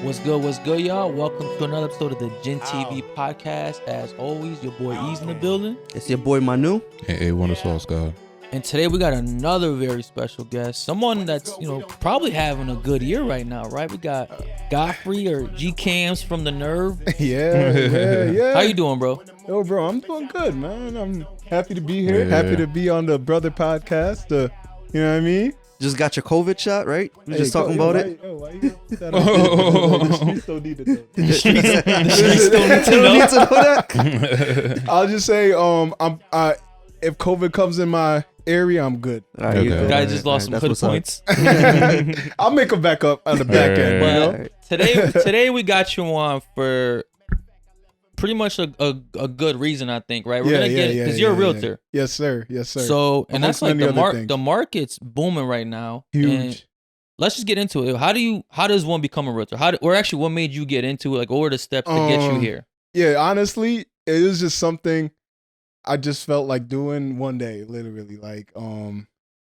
What's good, y'all? Welcome to another episode of the GinTV podcast. As always, your boy Eazy in the building. It's your boy Manu. And A1DasauceGod. And today we got another very special guest. Someone that's, probably having a good year right now, right? We got Godfrey or G-Cams from the Nerve. Yeah. How you doing, bro? Yo, bro, I'm doing good, man. I'm happy to be here. Happy to be on the Brother Podcast. You know what I mean? Just got your COVID shot, right? We just talking about it. Why you put that on? The streets don't need it, though. The streets don't need to know that. I'll just say, if COVID comes in my area, I'm good. All right, you Okay. go. Guy just lost some That's hood what's up. points. I'll make them back up on the back end. Right. You know? Well, today we got you on for pretty much a good reason, I think, right? We're gonna get because you're a realtor. Yes, sir. So, and that's Amongst like many other things. the market's booming right now. Huge. And let's just get into it. How does one become a realtor? What made you get into it? Like, what were the steps to get you here? Yeah, honestly, it was just something I just felt like doing one day, literally. Like,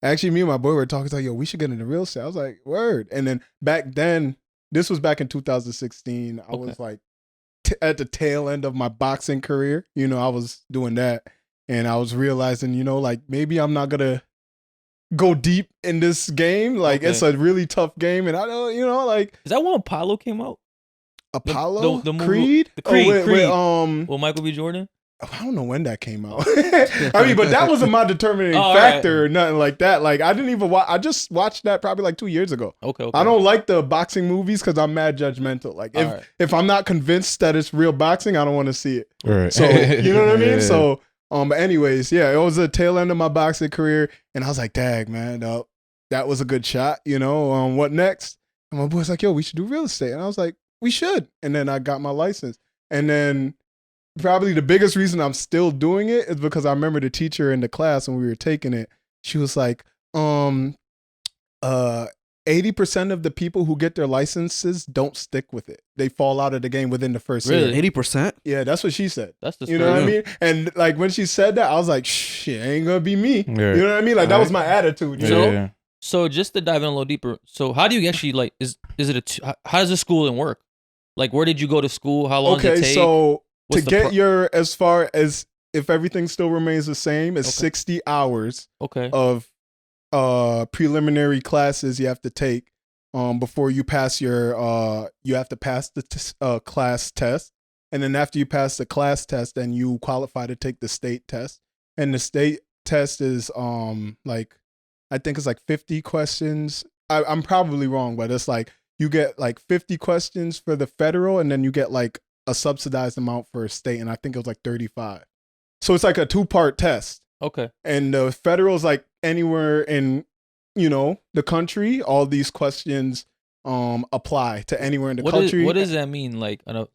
actually, me and my boy were talking, like, yo, we should get into real estate. I was like, word. And then back then, this was back in 2016. I was like at the tail end of my boxing career. I was doing that. And I was realizing, like, maybe I'm not going to go deep in this game. Like, it's a really tough game. And I don't, like. Is that when Apollo came out? Apollo? The movie, Creed? The Creed. With, well, Michael B. Jordan? I don't know when that came out. I mean, but that wasn't my determining factor or nothing like that. Like, I didn't even watch. I just watched that probably like 2 years ago. Okay. I don't like the boxing movies because I'm mad judgmental. Like, if I'm not convinced that it's real boxing, I don't want to see it. Right. So, you know what I mean? Yeah. So, but anyways, yeah, it was the tail end of my boxing career. And I was like, dang, man, that was a good shot. What next? And my boy's like, yo, we should do real estate. And I was like, we should. And then I got my license. And then probably the biggest reason I'm still doing it is because I remember the teacher in the class when we were taking it, she was like, 80% of the people who get their licenses don't stick with it. They fall out of the game within the first year. 80%? Yeah, that's what she said. That's the You know what I mean? And like when she said that, I was like, shit, ain't gonna be me. Yeah. You know what I mean? Like that was my attitude. You know? Yeah. So just to dive in a little deeper, so how do you actually like? How does the schooling work? Like, where did you go to school? How long did it take? So What's to the get as far as if everything still remains the same, is 60 hours of preliminary classes you have to take before you pass your you have to pass the class test, and then after you pass the class test, then you qualify to take the state test. And the state test is like I think it's like 50 questions. I'm probably wrong, but it's like you get like 50 questions for the federal, and then you get like a subsidized amount for a state, and I think it was like 35. So it's like a 2-part test. Okay. And the federal is like anywhere in, the country. All these questions apply to anywhere in the country. What does that mean? Like real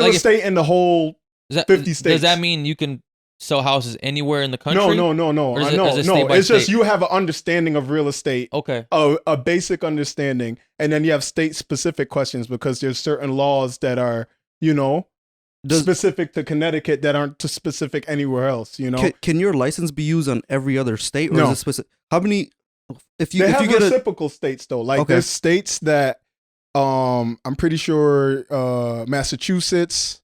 estate in the whole 50 states. Does that mean you can sell houses anywhere in the country? No. Or is it state by It's just state? you have an understanding of real estate. Okay. A basic understanding, and then you have state-specific questions because there's certain laws that are, specific to Connecticut that aren't specific anywhere else. Can your license be used on every other state, or No. is it specific? How many? If you They have get reciprocal states though. Like there's states that I'm pretty sure Massachusetts.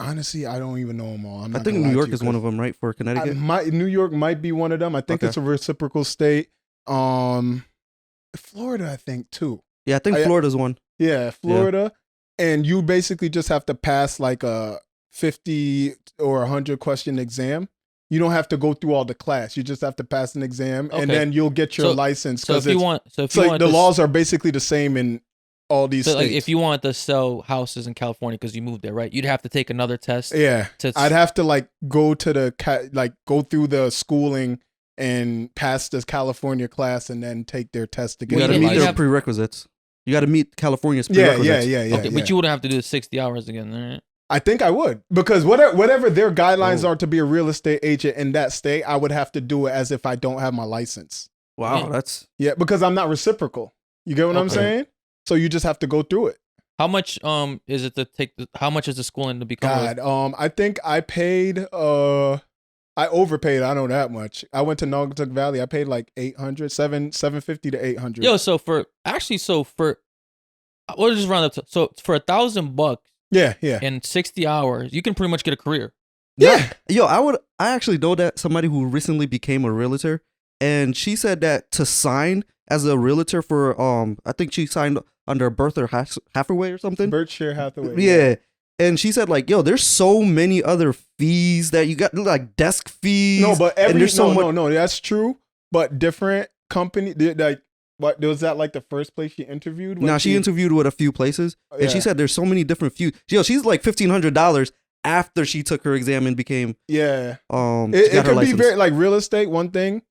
Honestly, I don't even know them all. I think New York is one of them, right? For Connecticut. New York might be one of them. I think it's a reciprocal state. Florida, I think too. Yeah, I think Florida's one. Yeah, Florida. And you basically just have to pass like a 50 or 100 question exam. You don't have to go through all the class. You just have to pass an exam, and then you'll get your license. So if you want the laws are basically the same in all these states. Like if you want to sell houses in California because you moved there, right? You'd have to take another test. Yeah, I'd have to like go to go through the schooling and pass this California class, and then take their test to get. You got to your meet their license. prerequisites. You got to meet California's prerequisites. Yeah. Okay, but you wouldn't have to do the 60 hours again, right? I think I would, because whatever their guidelines are to be a real estate agent in that state, I would have to do it as if I don't have my license. Wow, that's because I'm not reciprocal. You get what I'm saying? So you just have to go through it. How much is it to take? How much is the schooling to become? I think I paid I overpaid. I know that much. I went to Naugatuck Valley. I paid like $750 to $800. Yo, so for we'll just round up to, so for $1,000. Yeah. In 60 hours, you can pretty much get a career. Yeah. Yo, I actually know that somebody who recently became a realtor, and she said that to sign as a realtor for I think she signed under Berkshire Hathaway or something. Berkshire Hathaway. Yeah. And she said, like, yo, there's so many other fees that you got, like desk fees. No, but no, that's true. But different company, like, what was that like the first place she interviewed? No, she interviewed with a few places, and she said there's so many different fees. Yo, she's like $1,500 after she took her exam and became It could be very like real estate. One thing,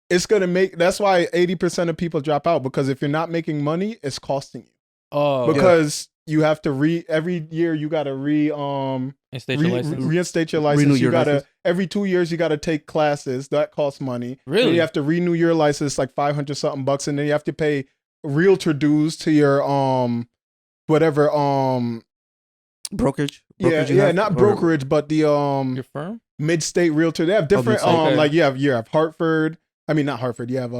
it's gonna make. That's why 80% of people drop out, because if you're not making money, it's costing you. Oh, because you have to every year you gotta reinstate your license. Renew you your gotta license. every 2 years you gotta take classes that costs money. Really? Then you have to renew your license, like $500 something bucks, and then you have to pay realtor dues to your whatever brokerage. Not brokerage, but the your firm, mid-state realtor. They have different like you have Hartford. I mean, not Hartford. You have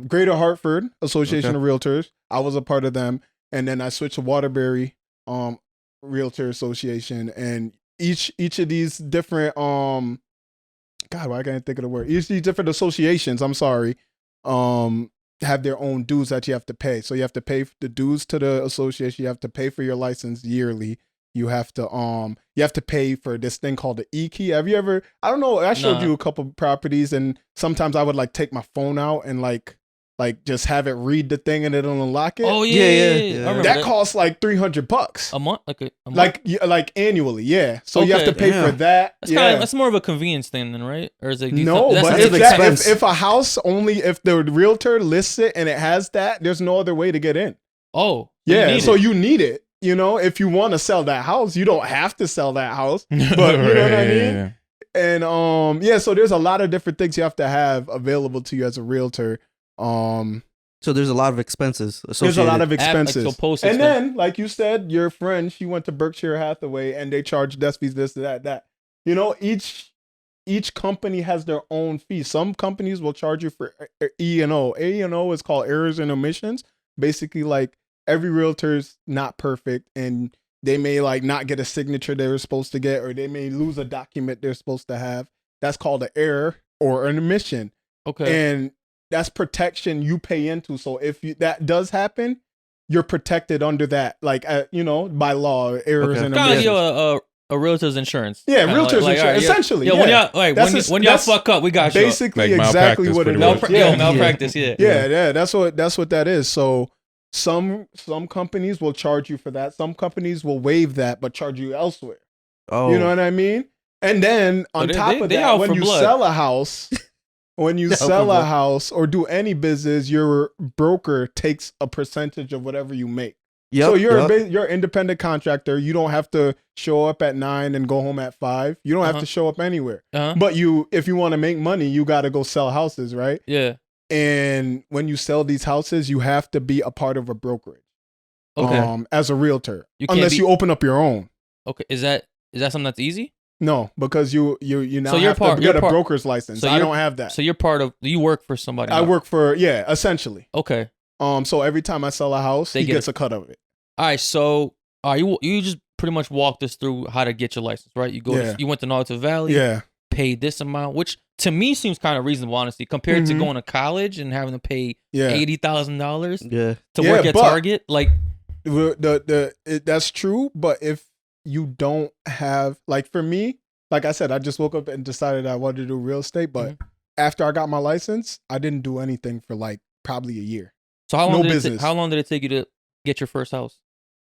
Greater Hartford Association of Realtors. I was a part of them, and then I switched to Waterbury Realtor Association, and each of these different God, why can't I think of the word? Each of these different associations, I'm sorry, have their own dues that you have to pay. So you have to pay the dues to the association. You have to pay for your license yearly. You have to pay for this thing called the e-key. Have you ever? I don't know. I showed you a couple properties, and sometimes I would like take my phone out and like just have it read the thing and it'll unlock it. Oh yeah. That costs like $300 a month, like annually. Yeah. So you have to pay for that. That's more of a convenience thing, then, right? Or is it? No, but if a house if the realtor lists it and it has that, there's no other way to get in. Oh, yeah. So you need it. You know, if you want to sell that house, you don't have to sell that house, but you know what I mean? And so there's a lot of different things you have to have available to you as a realtor. So there's a lot of expenses associated. There's a lot of expenses. And then, like you said, your friend, she went to Berkshire Hathaway and they charge desk fees, this, that. You know, each company has their own fee. Some companies will charge you for E&O. E&O is called errors and omissions. Basically, like, every realtor's not perfect, and they may like not get a signature they were supposed to get, or they may lose a document they're supposed to have. That's called an error or an omission. Okay. And that's protection you pay into. So if that does happen, you're protected under that, like, by law, errors and omissions. Kind of a realtor's insurance. Yeah, realtor's insurance. Essentially. Yeah, when y'all fuck up, we got you. Basically, exactly what it is. Malpractice. Yeah. That's what that is. So some companies will charge you for that. Some companies will waive that, but charge you elsewhere. Oh, you know what I mean? And then on top of that, when you sell a house, or do any business, your broker takes a percentage of whatever you make. Yep, so you're an independent contractor. You don't have to show up at 9 and go home at 5. You don't have to show up anywhere. But if you want to make money, you got to go sell houses, right? Yeah. And when you sell these houses, you have to be a part of a brokerage. Okay. As a realtor, unless you open up your own. Okay. Is that something that's easy? No, because you now have to get a broker's license. So I don't have that. So you work for somebody. I work for essentially. Okay. So every time I sell a house, he gets a cut of it. All right. So you just pretty much walked us through how to get your license, right? You went to Naugatuck Valley. Yeah. Paid this amount, which to me seems kind of reasonable, honestly, compared to going to college and having to pay $80,000 to work at Target. Like, that's true. But if you don't have, like, for me, like I said, I just woke up and decided I wanted to do real estate. But after I got my license, I didn't do anything for like probably a year. So how long did it take you to get your first house?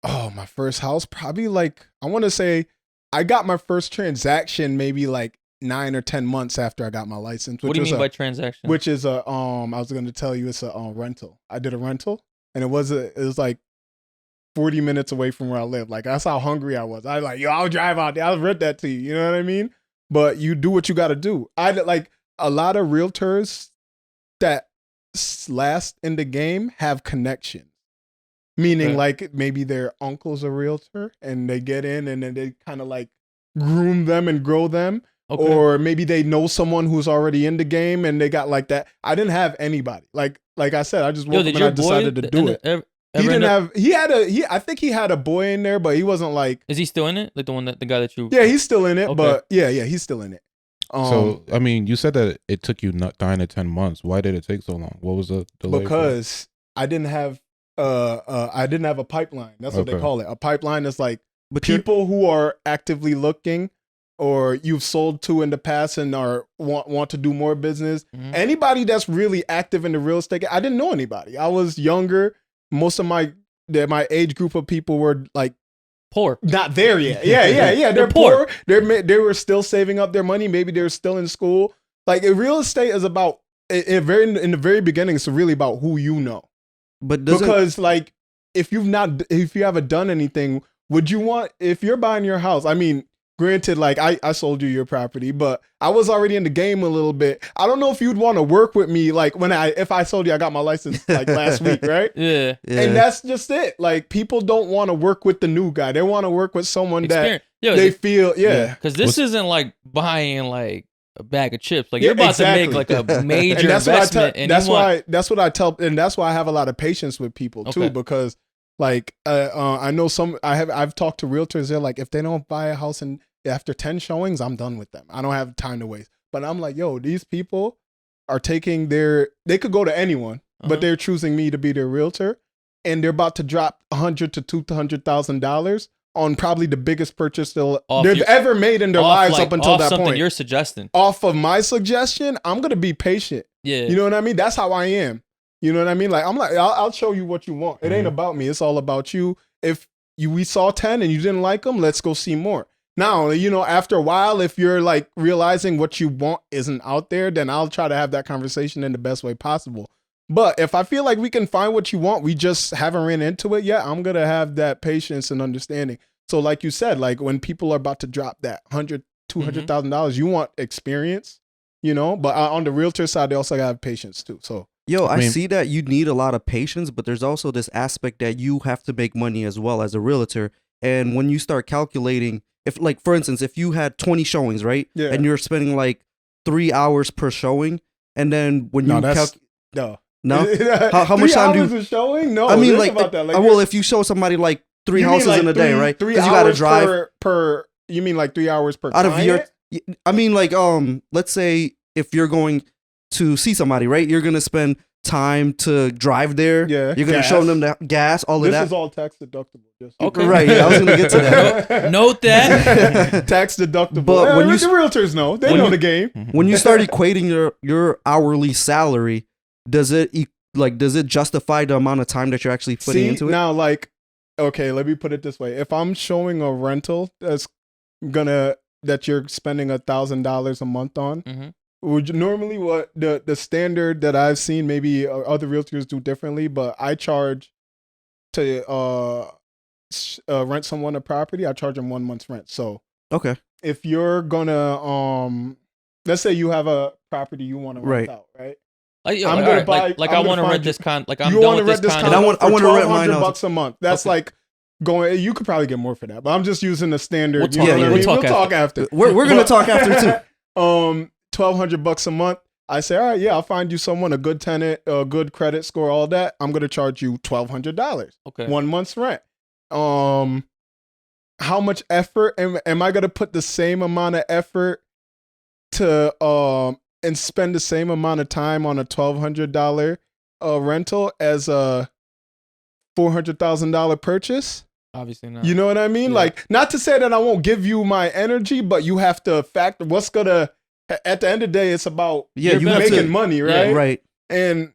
Oh, my first house, probably like, I want to say I got my first transaction maybe like 9 or 10 months after I got my license. What do you mean by transaction? Which is I was going to tell you, it's a rental. I did a rental, and it was like 40 minutes away from where I live. Like, that's how hungry I was. I was like, I'll drive out there. I'll rent that to you. You know what I mean? But you do what you got to do. I like a lot of realtors that last in the game have connections. Meaning, like, maybe their uncle's a realtor and they get in and then they kind of like groom them and grow them. Okay. Or maybe they know someone who's already in the game and they got like that. I didn't have anybody. Like I said, I just woke up and I decided to do it. I think he had a boy in there, but he wasn't like. Is he still in it? Like the guy that you? Yeah, he's still in it, okay. But yeah, he's still in it. So I mean, you said that it took you 9 to 10 months. Why did it take so long? What was the delay? Because I didn't have a pipeline. That's what they call it. A pipeline is like people who are actively looking, or you've sold to in the past and want to do more business. Mm-hmm. Anybody that's really active in the real estate, I didn't know anybody. I was younger. Most of my age group of people were like poor, not there yet. Yeah. They're poor. They were still saving up their money. Maybe they're still in school. Like real estate is about in the very beginning. It's really about who you know. But because like if you haven't done anything, would you want, if you're buying your house? I mean, granted, like I sold you your property, but I was already in the game a little bit. I don't know if you'd want to work with me, like if I sold you, I got my license like last week, right? Yeah. And that's just it. Like people don't want to work with the new guy. They want to work with someone that they feel, Because this isn't like buying like a bag of chips. Like you're about to make like a major investment. That's what I tell, and that's why I have a lot of patience with people too, because like I know I've talked to realtors. They're like, if they don't buy a house and after 10 showings, I'm done with them. I don't have time to waste. But I'm like, yo, these people are taking they could go to anyone, but they're choosing me to be their realtor, and they're about to drop $100,000 to $200,000 on probably the biggest purchase they've ever made in their lives up until that point. You're suggesting off of my suggestion, I'm gonna be patient. Yeah, you know what I mean. That's how I am. You know what I mean? Like I'm like, I'll show you what you want. It ain't about me. It's all about you. If we saw 10 and you didn't like them, let's go see more. Now, you know, after a while, if you're like realizing what you want isn't out there, then I'll try to have that conversation in the best way possible. But if I feel like we can find what you want, we just haven't ran into it yet, I'm going to have that patience and understanding. So like you said, like when people are about to drop that $100,000, $200,000, you want experience, you know, but on the realtor side, they also have patience too. So. I see that you need a lot of patience, but there's also this aspect that you have to make money as well as a realtor. And when you start calculating, if like, for instance, if you had 20 showings, right? Yeah. And you're spending like 3 hours per showing. And then when you No. How much time do you showing? No, I mean, like, well, if you show somebody like 3 houses in a day, right? 3 hours you gotta drive per you mean like 3 hours per out of your, I mean, like, let's say if you're going to see somebody, right? You're gonna spend time to drive there. Yeah, you're gonna show them the gas, all of that. This is all tax deductible. Okay, right. Yeah, I was gonna get to that. Note that tax deductible. But when the realtors know, they know the game. When you start equating your hourly salary, does it justify the amount of time that you're actually putting into it? Now, like, okay, let me put it this way: if I'm showing a rental that you're spending $1,000 a month on. Normally, what the standard that I've seen, maybe other realtors do differently, but I charge to rent someone a property. I charge them 1 month's rent. So okay, if you're gonna let's say you have a property you want to rent out, right? I'm gonna buy. I want to rent this con. Like I'm done with this con. I want to rent mine $1,200 a month. That's like going. You could probably get more for that, but I'm just using the standard. We'll talk after. We're gonna talk after too. $1,200 a month. I say, all right, yeah, I'll find you someone, a good tenant, a good credit score, all that. I'm gonna charge you $1,200. Okay. 1 month's rent. How much effort am I gonna put the same amount of effort to and spend the same amount of time on a $1,200 rental as a $400,000 purchase? Obviously not. You know what I mean? Yeah. Like, not to say that I won't give you my energy, but you have to factor what's gonna. At the end of the day, it's about you making money, right? Yeah, right. And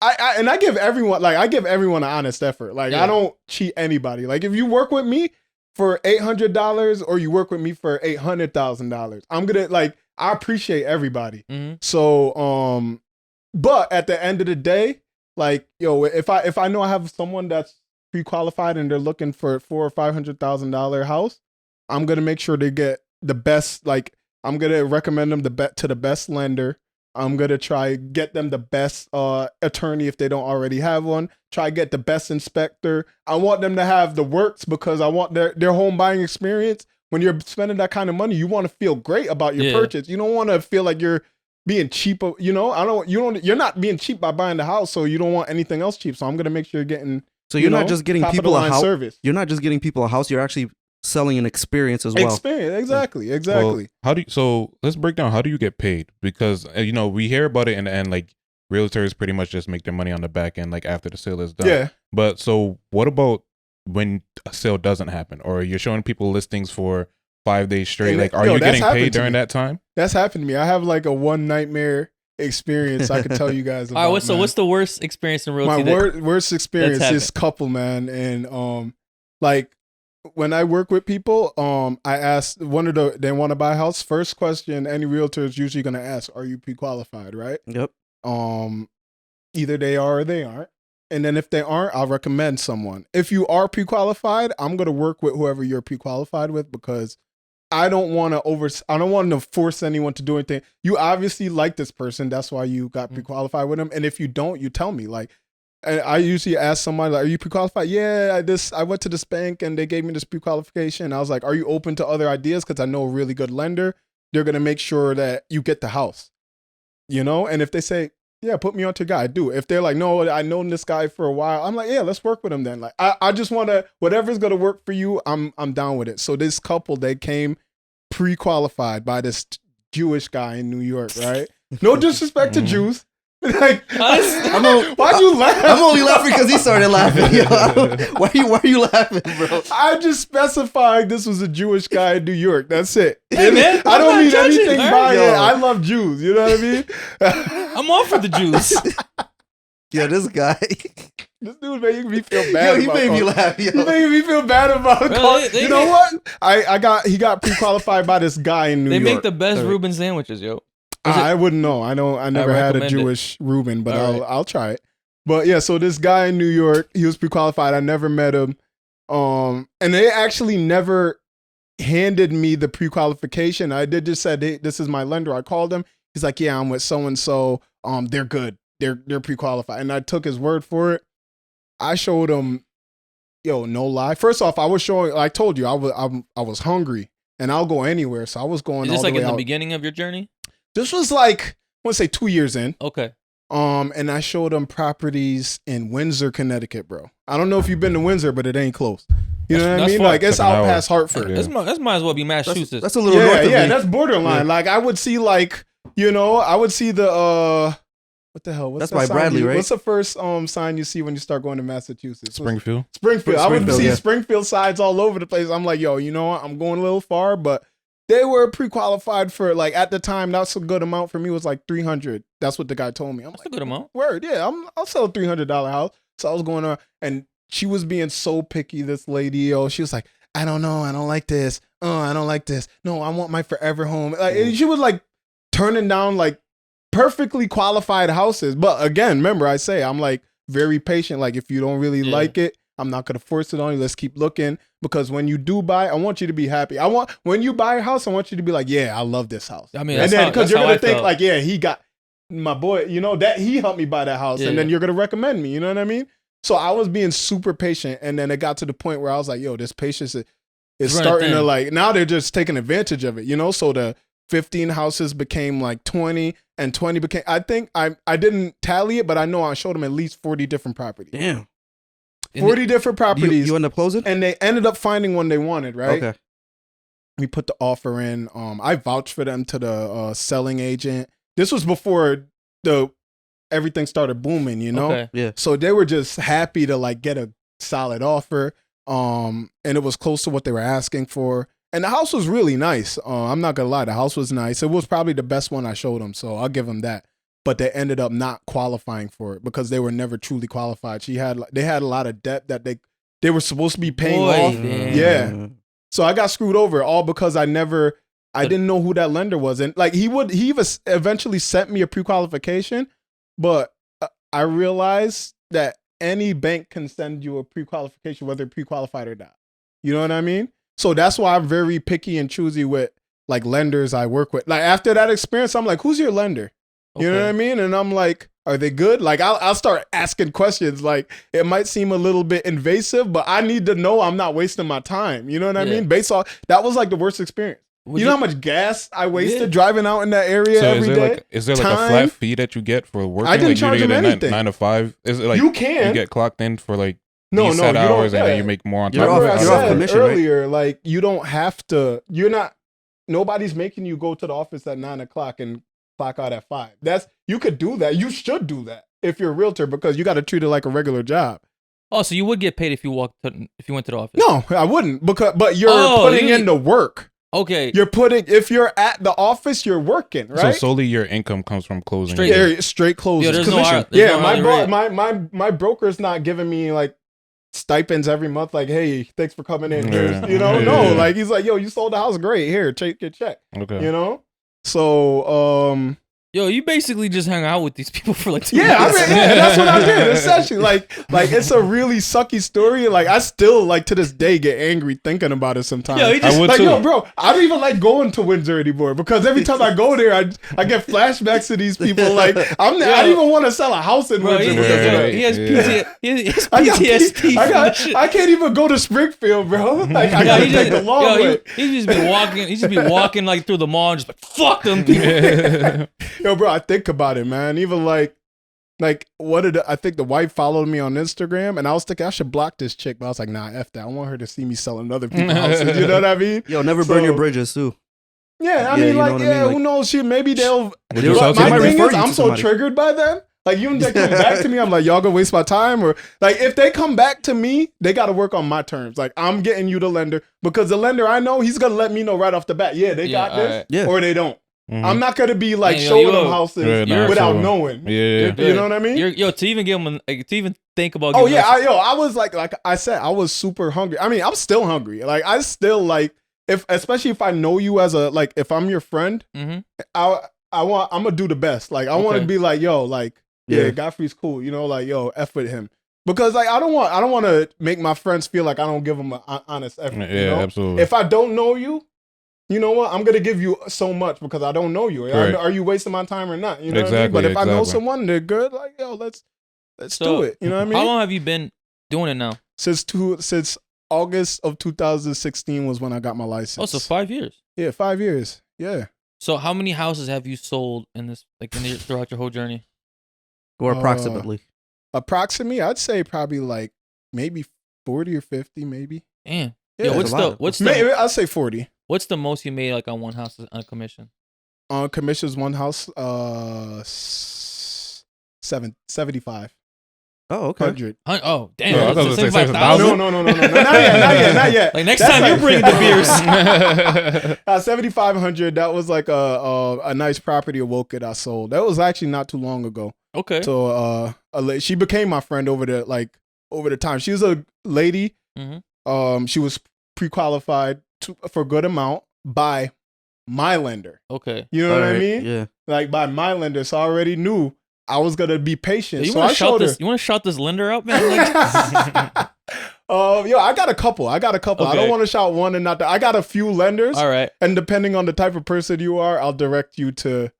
I give everyone an honest effort. Like I don't cheat anybody. Like if you work with me for $800 or you work with me for $800,000, I'm gonna I appreciate everybody. Mm-hmm. So but at the end of the day, like if I know I have someone that's pre-qualified and they're looking for $400,000 or $500,000 house, I'm gonna make sure they get the best. Like I'm gonna recommend them to the best lender. I'm gonna try get them the best attorney if they don't already have one. Try get the best inspector. I want them to have the works because I want their home buying experience when you're spending that kind of money, you want to feel great about your purchase. You don't want to feel like you're being cheap. You know, you're not being cheap by buying the house, so you don't want anything else cheap. So I'm gonna make sure you're getting. So you're not just getting people a house. You're not just getting people a house. You're actually selling an experience as well. Exactly. Well, so let's break down. How do you get paid? Because you know, we hear about it and like realtors pretty much just make their money on the back end, like after the sale is done. Yeah. But so what about when a sale doesn't happen, or you're showing people listings for 5 days straight? Like, are you getting paid during that time? That's happened to me. I have like a one nightmare experience I could tell you guys about. All right, so what's the worst experience in realty? My worst experience is couple, man. And like when I work with people, I ask they want to buy a house. First question any realtor is usually gonna ask, are you pre-qualified, right? Yep. Either they are or they aren't. And then if they aren't, I'll recommend someone. If you are pre-qualified, I'm gonna work with whoever you're pre-qualified with, because I don't want to force anyone to do anything. You obviously like this person, that's why you got pre-qualified with them. And if you don't, you tell me. Like, I usually ask somebody, like, are you pre-qualified? Yeah, I went to this bank and they gave me this pre-qualification. I was like, are you open to other ideas? Because I know a really good lender. They're gonna make sure that you get the house. You know, and if they say, yeah, put me on to a guy, I do. If they're like, no, I've known this guy for a while, I'm like, yeah, let's work with him then. Like, I just want to, whatever's going to work for you, I'm down with it. So this couple, they came pre-qualified by this Jewish guy in New York, right? No disrespect to Jews. Like, why'd you laugh? I'm only laughing because he started laughing. Yo, why are you laughing, bro? I just specified this was a Jewish guy in New York. That's it. Hey, man, I don't need anything by it. I love Jews. You know what I mean? I'm all for the Jews. Yeah, this guy. This dude making me feel bad. He made me laugh. Yo. He making me feel bad about it. You know what? He got pre-qualified by this guy in New York. They make the best Reuben sandwiches, yo. I wouldn't know. I never had a Jewish Reuben, but I'll try it. But yeah, so this guy in New York, he was pre-qualified. I never met him. And they actually never handed me the pre-qualification. I did just said, hey, this is my lender. I called him. He's like, yeah, I'm with so-and-so. They're good. They're pre-qualified. And I took his word for it. I showed him, yo, no lie. First off, I was showing, I told you, I was hungry and I'll go anywhere. So I was going all the way out. Is this like in the beginning of your journey? This was like, I want to say 2 years in. Okay. And I showed them properties in Windsor, Connecticut, bro. I don't know if you've been to Windsor, but it ain't close. You know what I mean? Far. Like, it's out past Hartford. Yeah. That might as well be Massachusetts. That's a little north of me. That's borderline. Yeah. Like, I would see, like, I would see the, what the hell? What's that's by Bradley, right? What's the first sign you see when you start going to Massachusetts? Springfield. I would see Springfield signs all over the place. I'm like, yo, you know what? I'm going a little far, but they were pre-qualified for, like, at the time, that's a good amount for me. It was like $300. That's what the guy told me. That's a good amount. Word, yeah. I'll sell a $300 house. So I was going on, and she was being so picky, this lady, yo. She was like, I don't know. I don't like this. I don't like this. No, I want my forever home. Like, she was, like, turning down, like, perfectly qualified houses. But again, remember, I say I'm, like, very patient. Like, if you don't really like it, I'm not going to force it on you. Let's keep looking. Because when you do buy, I want you to be happy. When you buy a house, I want you to be like, yeah, I love this house. I mean, and then because you're going to think like, yeah, he got my boy, that he helped me buy that house. And then you're going to recommend me. You know what I mean? So I was being super patient. And then it got to the point where I was like, yo, this patience is starting to, like, now they're just taking advantage of it, So the 15 houses became like 20 and 20 became, I think I didn't tally it, but I know I showed them at least 40 different properties. Damn. 40 different properties. You end up closing? And they ended up finding one they wanted, right? Okay. We put the offer in. I vouched for them to the selling agent. This was before everything started booming, Okay. Yeah. So they were just happy to, like, get a solid offer. And it was close to what they were asking for. And the house was really nice. I'm not gonna lie, the house was nice. It was probably the best one I showed them, so I'll give them that. But they ended up not qualifying for it because they were never truly qualified. They had a lot of debt that they were supposed to be paying off. Man. Yeah. So I got screwed over all because I didn't know who that lender was. And, like, he eventually sent me a pre-qualification, but I realized that any bank can send you a pre-qualification, whether pre-qualified or not. You know what I mean? So that's why I'm very picky and choosy with, like, lenders I work with. Like, after that experience, I'm like, who's your lender? You know what I mean? And I'm like, Are they good? Like I'll start asking questions. Like it might seem a little bit invasive, but I need to know I'm not wasting my time. You know what I mean? Based off that was like the worst experience. You know how much gas I wasted driving out in that area every day? Is there like a flat fee that you get for working? I didn't like, charge them anything. 9 to 5? Is it like you can. You get clocked in for like these set hours and then you make more on top of it? You're off commission, earlier, like you don't have to. You're not. Nobody's making you go to the office at 9 o'clock and clock out at 5. You could do that. You should do that if you're a realtor because you got to treat it like a regular job. Oh, so you would get paid if you went to the office? No, I wouldn't but you're putting in the work. Okay. If you're at the office, you're working, right? So solely your income comes from closing. Straight closing. My broker's not giving me like stipends every month. Like, hey, thanks for coming in. No, like he's like, yo, you sold the house, great. Here, take your check. Okay. You know, so yo, you basically just hung out with these people for like 2 years. I mean, that's what I did. Essentially, like it's a really sucky story. Like I still like to this day get angry thinking about it sometimes. Yo, I would too. Yo, bro, I don't even like going to Windsor anymore because every time I go there, I get flashbacks to these people. Like I don't even want to sell a house in Windsor. He has PTSD. I can't even go to Springfield, bro. Like I gotta take the long way. He's just been walking like through the mall and just like fuck them people. Yo, bro, I think about it, man. Even like I think the wife followed me on Instagram, and I was thinking I should block this chick, but I was like, nah, F that. I want her to see me selling other people's houses. You know what I mean? Yo, never burn your bridges too. Yeah, I mean, who knows? Maybe they'll. My thing is, I'm so triggered by them. Like, even they come back to me, I'm like, y'all gonna waste my time? Or like, if they come back to me, they got to work on my terms. Like, I'm getting you the lender because the lender I know, he's gonna let me know right off the bat. Yeah, they got this, or they don't. Mm-hmm. I'm not gonna be like showing them houses without knowing. Yeah, you know what I mean? To even give them, to even think about. Oh yeah, I was like I said, I was super hungry. I mean, I'm still hungry. Like I still like especially if I know you as if I'm your friend, I'm gonna do the best. Like I want to be like, yo, like Godfrey's cool. You know, like yo, F with him. Because like I don't want to make my friends feel like I don't give them an honest effort. Yeah, you know? Absolutely. If I don't know you. You know what? I'm gonna give you so much because I don't know you. Right. Are you wasting my time or not? You know what I mean? But if I know someone, they're good. Like yo, let's do it. You know what I mean? How long have you been doing it now? Since August of 2016 was when I got my license. Oh, so 5 years. Yeah, 5 years. Yeah. So how many houses have you sold in this throughout your whole journey? Or approximately? Approximately, I'd say probably like maybe 40 or 50, maybe. Damn. Yeah, I'd say 40. What's the most you made like on one house on commission? On commissions, one house, 75. Oh, okay. 100. Oh, damn. I thought it was 75,000. No. Not yet. Like next time you bring the beers. 7,500. That was like a nice property of Woket I sold. That was actually not too long ago. Okay. So she became my friend over the time. She was a lady. Mm-hmm. She was pre-qualified for a good amount by my lender. Okay. You know what I mean? Yeah. Like by my lender. So I already knew I was gonna be patient. You want to shout this lender out, man? Yo, I got a couple. Okay. I don't want to shout one and not the. I got a few lenders. All right. And depending on the type of person you are, I'll direct you to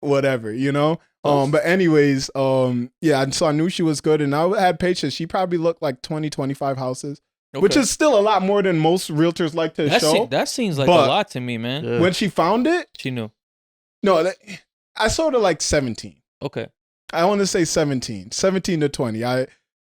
whatever, you know? But anyways, yeah, so I knew she was good and I had patience. She probably looked like 20, 25 houses. Okay. Which is still a lot more than most realtors like to show. That seems like a lot to me, man. Yeah. When she found it, she knew. No, I sold her like 17. Okay. I want to say 17 to 20.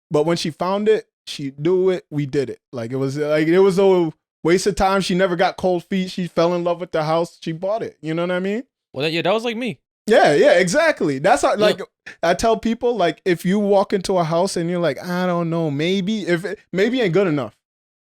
But when she found it, she knew it. We did it. Like it was a waste of time. She never got cold feet. She fell in love with the house. She bought it. You know what I mean? Well, that was like me. Yeah, exactly. That's how, like, I tell people, like, if you walk into a house and you're like, I don't know, maybe ain't good enough.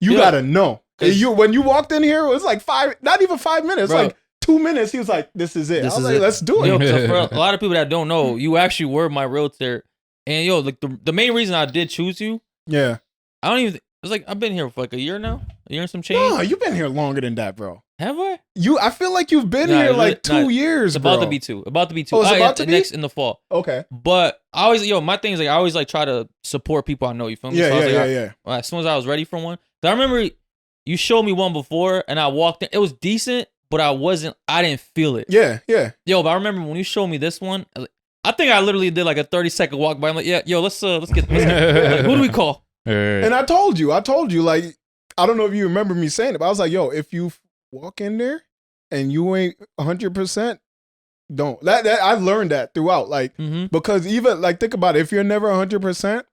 You gotta know. When you walked in here, it was like not even 5 minutes, bro. Like 2 minutes. He was like, "This is it." I was like, "Let's do it." So for a lot of people that don't know, you actually were my realtor, and like the main reason I did choose you. Yeah, I don't even. It's like I've been here for like a year now, a year and some change. No, you've been here longer than that, bro. Have I? I feel like you've been here like 2 years. It's about to be two. About to be two. Oh, it's about to be next in the fall. Okay. But I always, my thing is like I always like try to support people I know. You feel me? Yeah. As soon as I was ready for one, I remember you showed me one before, and I walked in. It was decent, but I didn't feel it. Yeah. Yo, but I remember when you showed me this one, I think I literally did like a 30-second walk by. I'm like, yeah, yo, let's get like, who do we call? And I told you, like, I don't know if you remember me saying it, but I was like, yo, if you walk in there and you ain't 100%, don't. That I've learned that throughout, like, because even like think about it, if you're never 100%,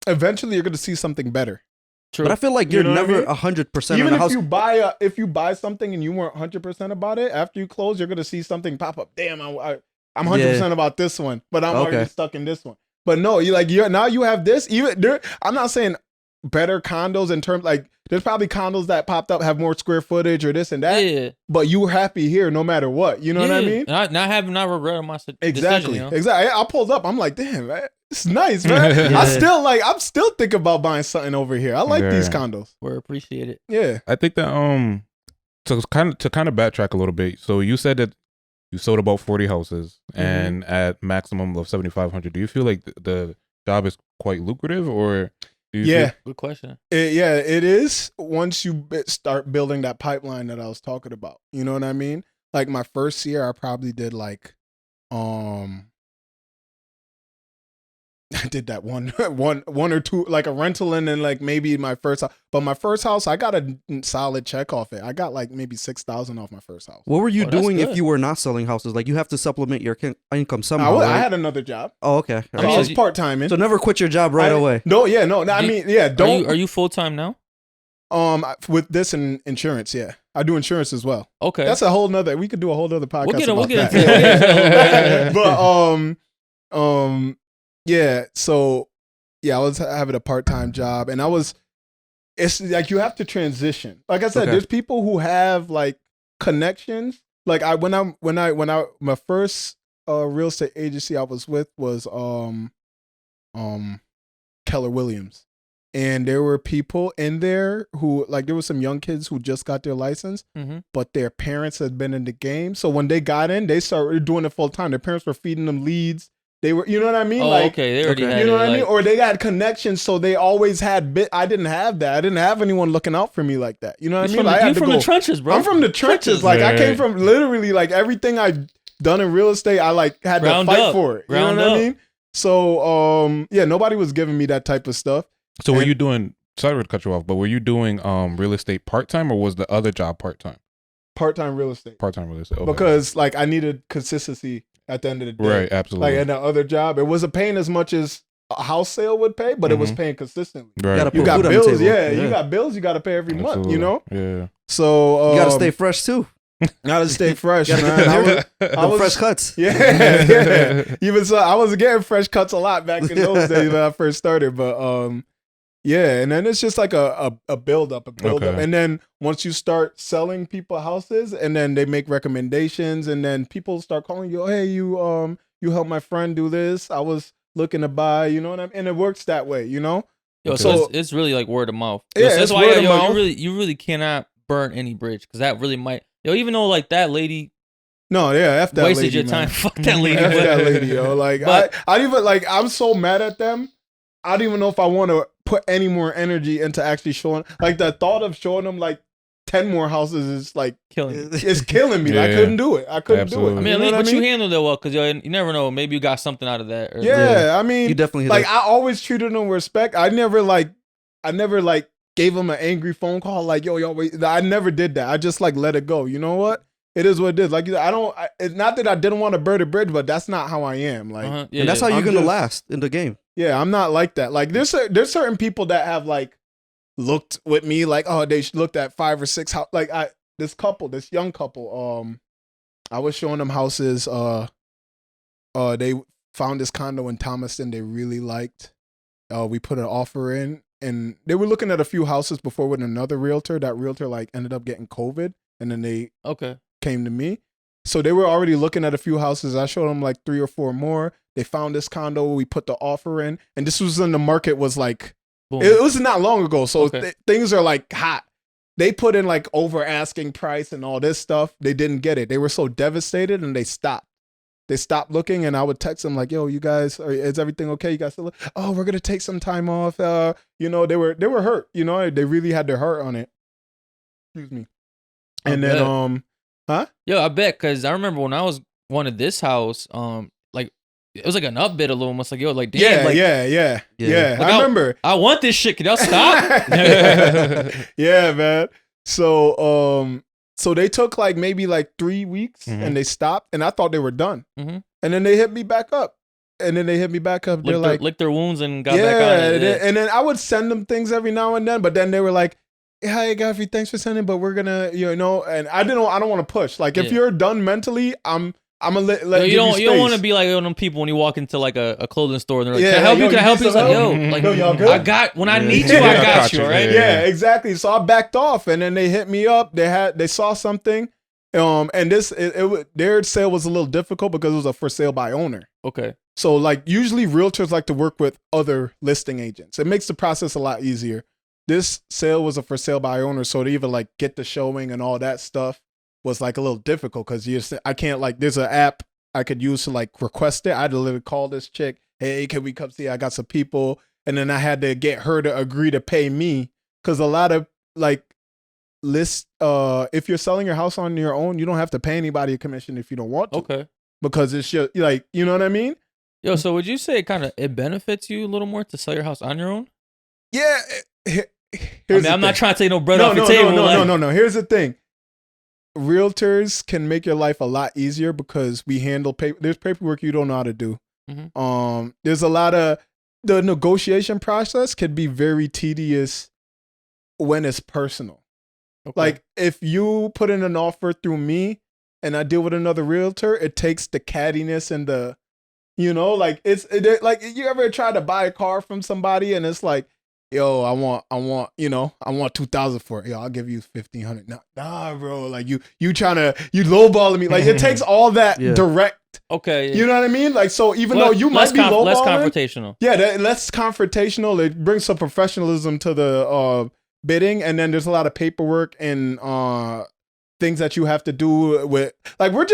eventually you're gonna see something better. True. But I feel like you're never 100%. Even if you buy something and you weren't 100% about it, after you close, you're gonna see something pop up. Damn, I'm 100% about this one, but I'm already stuck in this one. But no, now you have this. Even there, I'm not saying better condos in terms like there's probably condos that popped up have more square footage or this and that. Yeah. But you were happy here no matter what. You know what I mean? And not regretting my decision. Exactly. Exactly. I pulled up. I'm like, damn, man, it's nice, man. I'm still thinking about buying something over here. I like these condos. We're appreciated. Yeah. I think that to kind of backtrack a little bit. So you said that you sold about 40 houses and at maximum of 7,500. Do you feel like the job is quite lucrative or? Good question. It is once you start building that pipeline that I was talking about. You know what I mean? Like my first year, I probably did like, I did that one or two, like a rental and then like maybe my first house. But my first house, I got a solid check off it. I got like maybe 6,000 off my first house. What were you doing if you were not selling houses? Like you have to supplement your income somehow. I had another job. Oh, okay. I was part-time in. So never quit your job right away. No. I mean, don't. Are you full-time now? With this and insurance, yeah. I do insurance as well. Okay. That's a whole nother, we could do a whole nother podcast we'll get into that. But, yeah, so, yeah, I was having a part-time job, and it's like you have to transition. Like I said, there's people who have, like, connections. Like, my first real estate agency I was with was Keller Williams. And there were people in there who, like, there were some young kids who just got their license, but their parents had been in the game. So when they got in, they started doing it full time. Their parents were feeding them leads. They were, you know what I mean? Oh, like, okay. They already had you know it, what I mean? Or they had connections, so they always had I didn't have that. I didn't have anyone looking out for me like that. You know what I mean? You're from the trenches, bro. I'm from the trenches. Like, I came from literally, like, everything I've done in real estate, I, like, had to fight for it. You know what I mean? So, yeah, nobody was giving me that type of stuff. So were you doing... Sorry to cut you off, but were you doing real estate part-time or was the other job part-time? Part-time real estate. Part-time real estate. Okay. Because like I needed consistency at the end of the day. Right, absolutely. Like in the other job, it wasn't paying as much as a house sale would pay, but it was paying consistently. Right. You got bills, you got bills you got to pay every month, you know? Yeah. So you got to stay fresh too. Gotta stay fresh, man. I was fresh cuts. Yeah. Even so, I was getting fresh cuts a lot back in those days when I first started, but yeah, and then it's just like a build up, and then once you start selling people houses, and then they make recommendations, and then people start calling you, hey, you helped my friend do this. I was looking to buy, you know what I mean? And it works that way, you know. Yo, so it's really like word of mouth. Yeah, that's it's why word of mouth. You really cannot burn any bridge because that really might. Yo, even though like that lady. No, yeah, F that wasted lady, your time. Fuck that lady. F that lady, yo. Like I even like I'm so mad at them. I don't even know if I want to put any more energy into actually showing. Like the thought of showing them like 10 more houses is like killing. It's killing me. I couldn't do it. I couldn't do it. I mean, but you handled it well because you never know. Maybe you got something out of that. Or, I mean, you definitely like I always treated them with respect. I never gave them an angry phone call like yo wait. I never did that. I just like let it go. You know what? It is what it is. Like it's not that I didn't want to burn a bridge, but that's not how I am. Like, and that's how you're gonna last in the game. Yeah, I'm not like that. Like there's certain people that have like looked with me like, oh, they looked at 5 or 6 houses. Like this young couple, I was showing them houses. They found this condo in Thomaston they really liked. We put an offer in, and they were looking at a few houses before with another realtor. That realtor like ended up getting COVID, and then they came to me. So they were already looking at a few houses. I showed them like 3 or 4 more. They found this condo. We put the offer in, and this was when the market was like, it was not long ago. So things are like hot. They put in like over asking price and all this stuff. They didn't get it. They were so devastated, and they stopped. They stopped looking, and I would text them like, "Yo, you guys, is everything okay? You guys still look? Oh, we're gonna take some time off." You know, they were hurt. You know, they really had their heart on it. Excuse me. And then, Yo, I bet because I remember when I was wanted this house, like it was like an upbid a little, almost like yo, like damn, yeah. Like, I remember. I want this shit. Can y'all stop? Yeah, man. So so they took like maybe like 3 weeks and they stopped, and I thought they were done. And then they hit me back up. They're like, licked their wounds and got back on it. Yeah. And then I would send them things every now and then, but then they were like, "Hey, Godfrey, thanks for sending, but we're gonna, and I don't want to push. Like, if you're done mentally, I'm gonna let you don't want to be like one of them people when you walk into like a clothing store and they're like, can I help you? It's like, y'all good? I got, when I need you, I got you, right? Yeah, exactly. So I backed off, and then they hit me up. They saw something, and their sale was a little difficult because it was a for sale by owner. Okay. So like usually realtors like to work with other listing agents. It makes the process a lot easier. This sale was a for sale by owner, so to even like get the showing and all that stuff was like a little difficult because I can't like, there's an app I could use to like request it. I had to literally call this chick, hey, can we come see? I got some people, and then I had to get her to agree to pay me because a lot of like if you're selling your house on your own, you don't have to pay anybody a commission if you don't want to. Okay. Because it's just like, you know what I mean? Yo, so would you say it benefits you a little more to sell your house on your own? Yeah. I'm not trying to take no bread off your table. No. Here's the thing. Realtors can make your life a lot easier because we handle there's paperwork you don't know how to do. There's a lot of the negotiation process can be very tedious when it's personal. Okay. Like if you put in an offer through me and I deal with another realtor, it takes the cattiness and the, like like you ever try to buy a car from somebody and it's like, yo, I want 2,000 for it. Yo, I'll give you 1,500. Nah, bro. Like you lowballing me. Like it takes all that direct. Okay. You know what I mean? Like, so even though you might be lowballing. Less confrontational. Yeah, less confrontational. It brings some professionalism to the bidding. And then there's a lot of paperwork and things that you have to do with, like, we're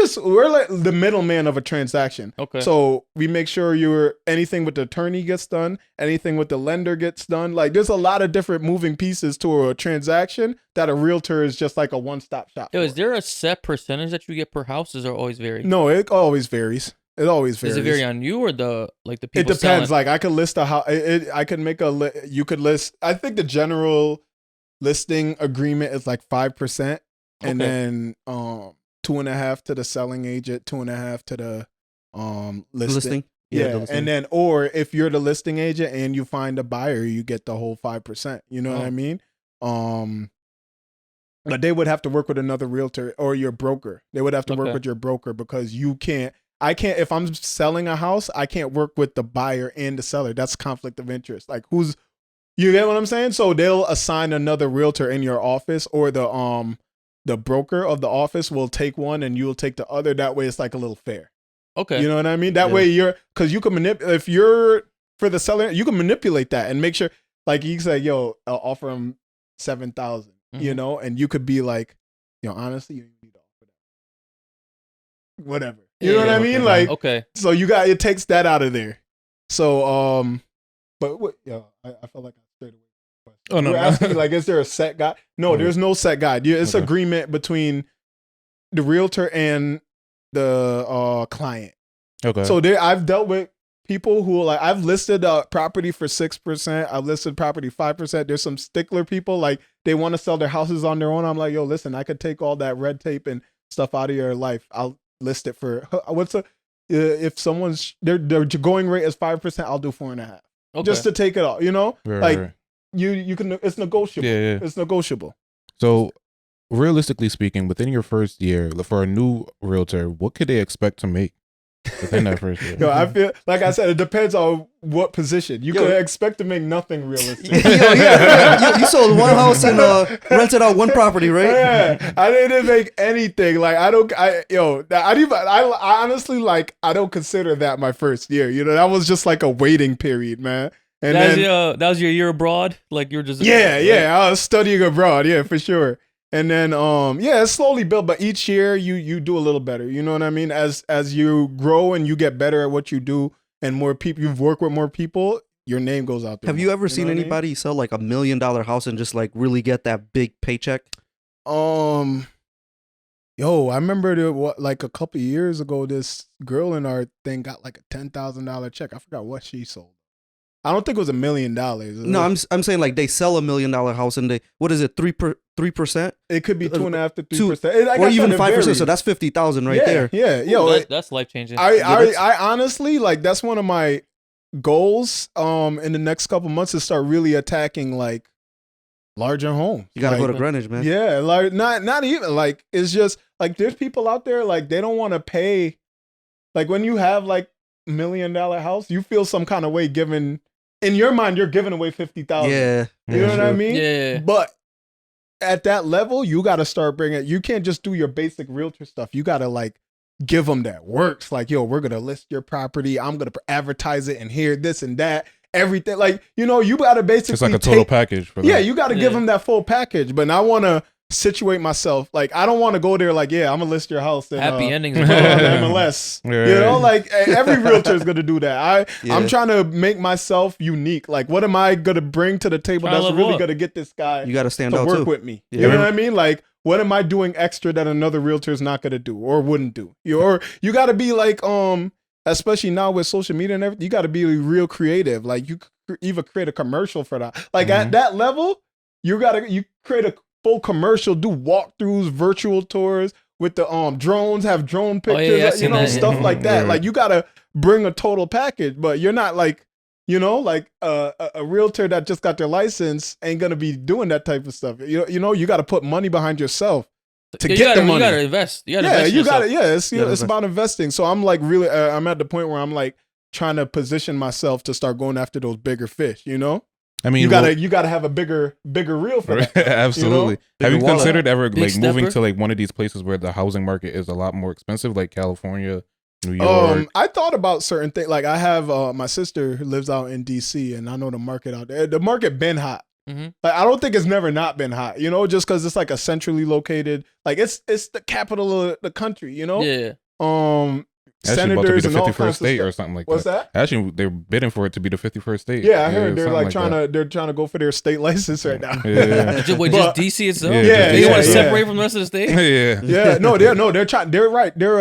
like the middleman of a transaction. Okay. So we make sure anything with the attorney gets done, anything with the lender gets done. Like there's a lot of different moving pieces to a transaction that a realtor is just like a one-stop shop. Yo, is there a set percentage that you get per house? Does it always vary? No, it always varies. It always varies. Does it vary on you or the people? It depends. Like I could list a house. I could make you could list. I think the general listing agreement is like 5%. And then 2.5 to the selling agent, 2.5 to the listing. Yeah. And then, or if you're the listing agent and you find a buyer, you get the whole 5%. You know what I mean? But they would have to work with another realtor or your broker. They would have to work with your broker because I can't, if I'm selling a house, I can't work with the buyer and the seller. That's conflict of interest. Like you get what I'm saying? So they'll assign another realtor in your office, or the broker of the office will take one and you'll take the other. That way it's like a little fair. Okay. You know what I mean? That way because you can manipulate, if you're for the seller, you can manipulate that and make sure, like you say, yo, I'll offer him 7,000, and you could be like, honestly, you need to offer that. Whatever. You know what I mean? Like, so it takes that out of there. So, but what, I felt like I strayed away. Oh no! We're asking like, is there a set guide? No, there's no set guide. It's agreement between the realtor and the client. Okay. So I've dealt with people who like, I've listed a property for 6%. I've listed property 5%. There's some stickler people, like they want to sell their houses on their own. I'm like, yo, listen, I could take all that red tape and stuff out of your life. I'll list it for if someone's their going rate is 5%, I'll do 4.5. Just to take it off. Right. You can, it's negotiable. Yeah. It's negotiable. So realistically speaking, within your first year, for a new realtor, what could they expect to make within that first year? I feel like I said, it depends on what position. You could expect to make nothing realistic. You sold one house and rented out one property, right? Yeah, I didn't make anything. Like I honestly, like, I don't consider that my first year. That was just like a waiting period, man. And that was your year abroad? Like you were just... Yeah. I was studying abroad. Yeah, for sure. And then, it's slowly built, but each year you do a little better. You know what I mean? As you grow and you get better at what you do and more people, you've worked with more people, your name goes out there. Have you ever seen anybody sell like $1 million house and just like really get that big paycheck? Yo, I remember like a couple of years ago, this girl in our thing got like a $10,000 check. I forgot what she sold. I don't think it was $1 million. No, I'm saying like they sell $1 million house and they, what is it, 3%? It could be 2.5 to 3%, or even 5%. So that's 50,000 right there. Yeah, yo, that's life changing. I honestly, like, that's one of my goals. In the next couple months, is start really attacking like larger homes. You gotta like, go to Greenwich, man. Yeah, like not even like, it's just like there's people out there like they don't want to pay. Like when you have like $1 million house, you feel some kind of way giving. In your mind, you're giving away 50,000. Yeah, you know what I mean. Yeah, but at that level, you got to start bringing. You can't just do your basic realtor stuff. You got to like give them that works. Like, yo, we're gonna list your property. I'm gonna advertise it and here, this and that, everything. Like, you know, you got to basically. It's like a total package. For yeah, you got to give them that full package. But I want to situate myself. Like, I don't want to go there like, yeah, I'm gonna list your house and happy endings on MLS. Yeah. You know, like every realtor is gonna do that. I'm trying to make myself unique. Like, what am I gonna bring to the table that's really gonna get this guy you gotta stand to out work too. with me? You know what I mean? Like, what am I doing extra that another realtor is not gonna do or wouldn't do? Or you gotta be like, especially now with social media and everything, you gotta be real creative. Like, you even create a commercial for that. Like at that level, you create a full commercial, do walkthroughs, virtual tours with the drones, have drone pictures, you know, stuff like that. Like, you gotta bring a total package, but you're not like, you know, like a realtor that just got their license ain't gonna be doing that type of stuff. You know, you gotta put money behind yourself to get the money. You gotta invest. You gotta invest. It's about investing. So I'm like really, I'm at the point where I'm like trying to position myself to start going after those bigger fish. You know. I mean, you gotta have a bigger reel for that. Absolutely. You know? Have you considered ever like moving to like one of these places where the housing market is a lot more expensive, like California, New York? I thought about certain things. Like I have my sister who lives out in DC, and I know the market out there. The market been hot. Mm-hmm. Like I don't think it's never not been hot. You know, just because it's like a centrally located, like it's the capital of the country. You know. Yeah. Actually about to be the 51st state or something like that. What's that? Actually, they're bidding for it to be the 51st state. Yeah, I heard they're like trying to go for their state license right now. Yeah. Just DC itself. Yeah, they want to separate from the rest of the state. Yeah. They're trying. They're right. They're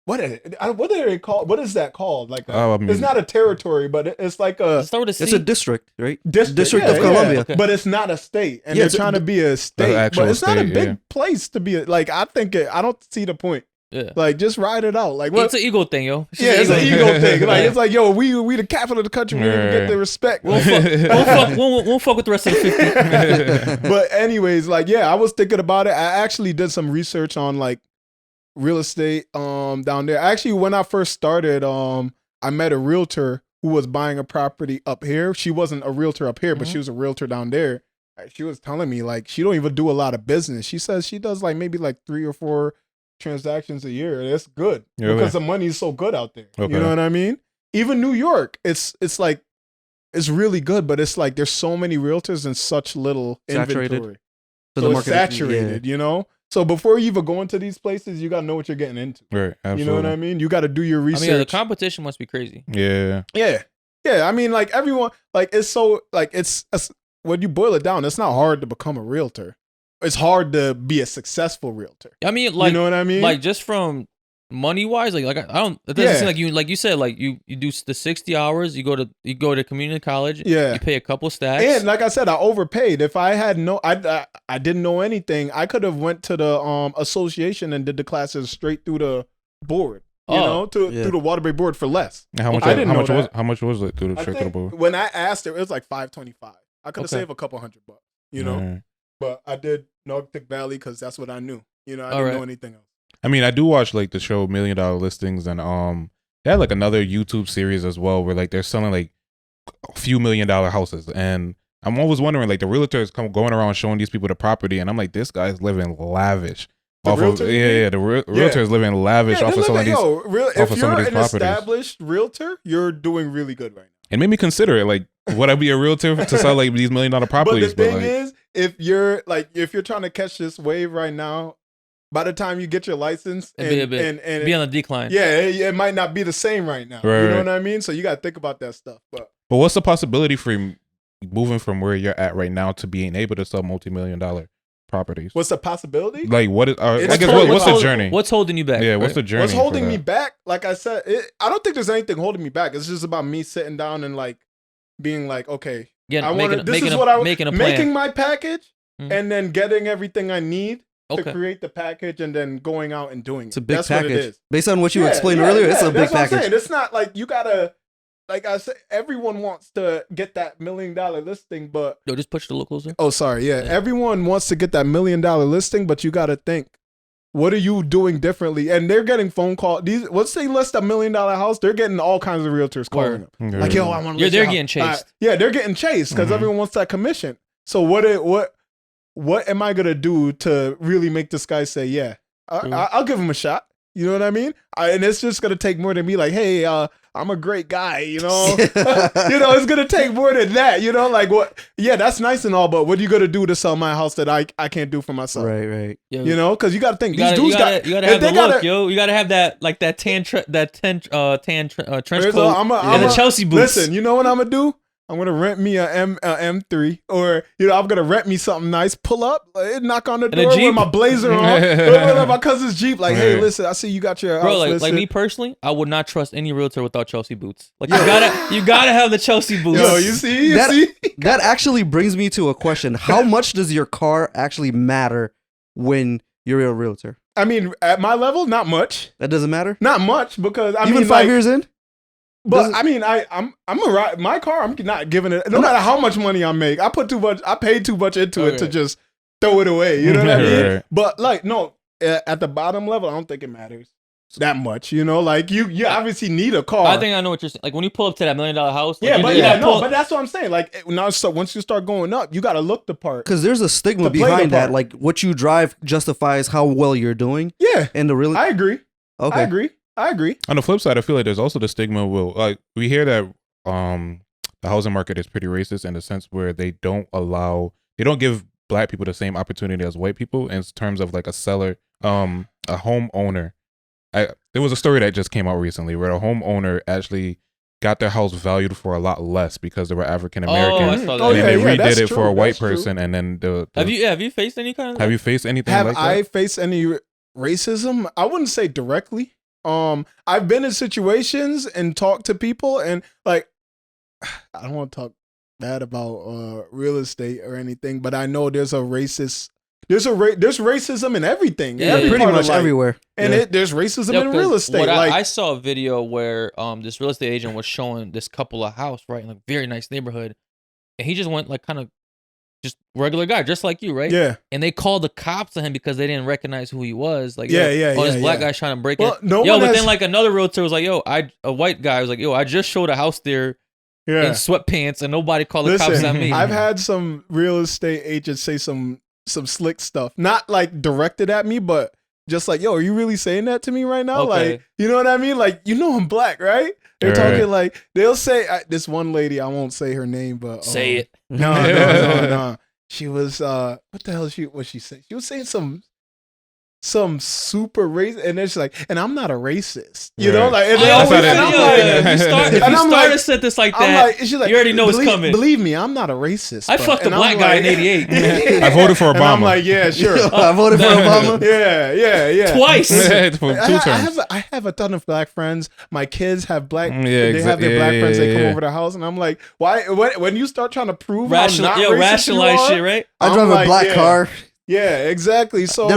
what are they called? What is that called? Like it's not a territory, but it's like it's a district, right? District of Columbia. Okay. But it's not a state, and they're trying to be a state, but it's not a big place to be. Like I don't see the point. Yeah. Like just ride it out. Like it's an ego thing, yo. It's an ego thing. Like it's like, yo, we the capital of the country. We don't get the respect. Won't fuck with the rest of the 50. But anyways, like I was thinking about it. I actually did some research on like real estate down there. Actually, when I first started, I met a realtor who was buying a property up here. She wasn't a realtor up here, but she was a realtor down there. She was telling me like she don't even do a lot of business. She says she does like maybe like 3 or 4 transactions a year. That's good because the money is so good out there. Okay. You know what I mean? Even New York, it's like it's really good, but it's like there's so many realtors and such little inventory. So it's saturated, you know? So before you even go into these places, you gotta know what you're getting into. Right. Absolutely. You know what I mean? You gotta do your research. I mean, the competition must be crazy. Yeah. I mean, like everyone, like it's so like it's when you boil it down, it's not hard to become a realtor. It's hard to be a successcal realtor. I mean, like, you know what I mean? Like just from money wise, like I don't. It doesn't seem like you said, like you do the 60 hours. You go to community college. Yeah. You pay a couple stacks. And like I said, I overpaid. If I had I didn't know anything, I could have went to the association and did the classes straight through the board. You know, through the Waterbury board for less. How much was it through the straight through the board? When I asked it was like $525. I could have saved a couple $100. You know. But I did Nordic Valley because that's what I knew. You know, I didn't know anything else. I mean, I do watch like the show $1 Million Listings, and they had like another YouTube series as well where like they're selling like a few $1 million houses, and I'm always wondering like the realtors going around showing these people the property, and I'm like, this guy's living lavish. The realtor is living lavish off of some of these. If you're an established realtor, you're doing really good right now. It made me consider it. Like, would I be a realtor to sell like these $1 million properties? But the thing is, if you're trying to catch this wave right now, by the time you get your license and be on the decline. Yeah, it might not be the same right now. Right, you know what I mean? So you got to think about that stuff. But what's the possibility for moving from where you're at right now to being able to sell multi-million-dollar properties? What's the possibility? Like, what is? I It's guess totally- what's the journey? What's holding you back? Yeah, what's right? the journey? What's holding for me that? back? Like I said, I don't think there's anything holding me back. It's just about me sitting down and like being like, okay, Yeah, I want to. This is what I making my package and then getting everything I need to create the package and then going out and doing it. It's a big That's package. what it is. Based on what you explained earlier, it's a big That's what I'm package. saying. It's not like you gotta. Like I said, everyone wants to get that $1 million listing, but Yo, just push it a little closer. oh, sorry, yeah. Everyone wants to get that $1 million listing, but you got to think, what are you doing differently? And they're getting phone calls. These, once they list $1 million house, they're getting all kinds of realtors calling them. Yeah. Like, yo, I want to. They're getting chased. Yeah, they're getting chased because everyone wants that commission. So what am I gonna do to really make this guy say, yeah, I'll give him a shot? You know what I mean? And it's just gonna take more than me like, hey, I'm a great guy, you know. It's gonna take more than that, you know. Like what? Yeah, that's nice and all, but what are you gonna do to sell my house that I can't do for myself? Right. Yo, You know, because you got to think you gotta, these dudes you gotta have the look, yo. You gotta have that like that tan trench coat and the Chelsea boots. Listen, you know what I'm gonna do? I'm gonna rent me a M3, or I'm gonna rent me something nice. Pull up, knock on the door with my blazer on, with my cousin's Jeep. Like, hey, listen, I see you got your bro. house Like me personally, I would not trust any realtor without Chelsea boots. Like you gotta have the Chelsea boots. Yo, you see? That actually brings me to a question: how much does your car actually matter when you're a realtor? I mean, at my level, not much. That doesn't matter. Not much because Even 5 years in. But I mean, I'm a ride. My car, I'm not giving it. No matter how much money I make, I paid too much into it to just throw it away. You know what I mean? Right. But like, no, at the bottom level, I don't think it matters that much. You know, like you obviously need a car. I think I know what you're saying. Like when you pull up to that $1 million house. Yeah, like, but that's what I'm saying. Like now, so once you start going up, you got to look the part. Because there's a stigma behind that. Like what you drive justifies how well you're doing. Yeah, and the real. I agree. Okay, I agree. On the flip side, I feel like there's also the stigma. Like we hear that the housing market is pretty racist in the sense where they don't give black people the same opportunity as white people in terms of like a seller, a homeowner. There was a story that just came out recently where a homeowner actually got their house valued for a lot less because they were African American, and then they redid it for a white person, and then have you faced any kind of? Have you faced anything? Have like I that? faced any racism? I wouldn't say directly. I've been in situations and talked to people, and like, I don't want to talk bad about real estate or anything, but I know there's racism in everything. Yeah, pretty much everywhere. And there's racism in real estate. I saw a video where this real estate agent was showing this couple a house, right, in a very nice neighborhood, and he just went like kind of just regular guy, just like you, right? Yeah. And they called the cops on him because they didn't recognize who he was. Like, this black guy's trying to break it. Then like another realtor was like, a white guy was like, I just showed a house there in sweatpants, and nobody called the cops on me. I've had some real estate agents say some slick stuff, not like directed at me, but just like, yo, are you really saying that to me right now? Okay. Like, you know what I mean? Like, you know I'm black, right? They're talking like, they'll say, this one lady, I won't say her name, but say it. No. She was what the hell was she saying? She was saying some super racist, and then she's like, and I'm not a racist, you know, like, and they always if you start a sentence like that, she's like, you already know it's coming. Believe me, I'm not a racist. I fucked a black guy in '88. I voted for Obama. And I'm like, yeah, sure. I voted for Obama. Yeah. Twice. 2 terms. I have a ton of black friends. My kids have black. They have their black friends. They come over the house, and I'm like, why? When you start trying to prove rationalize shit, right? I drive a black car. Yeah, exactly. So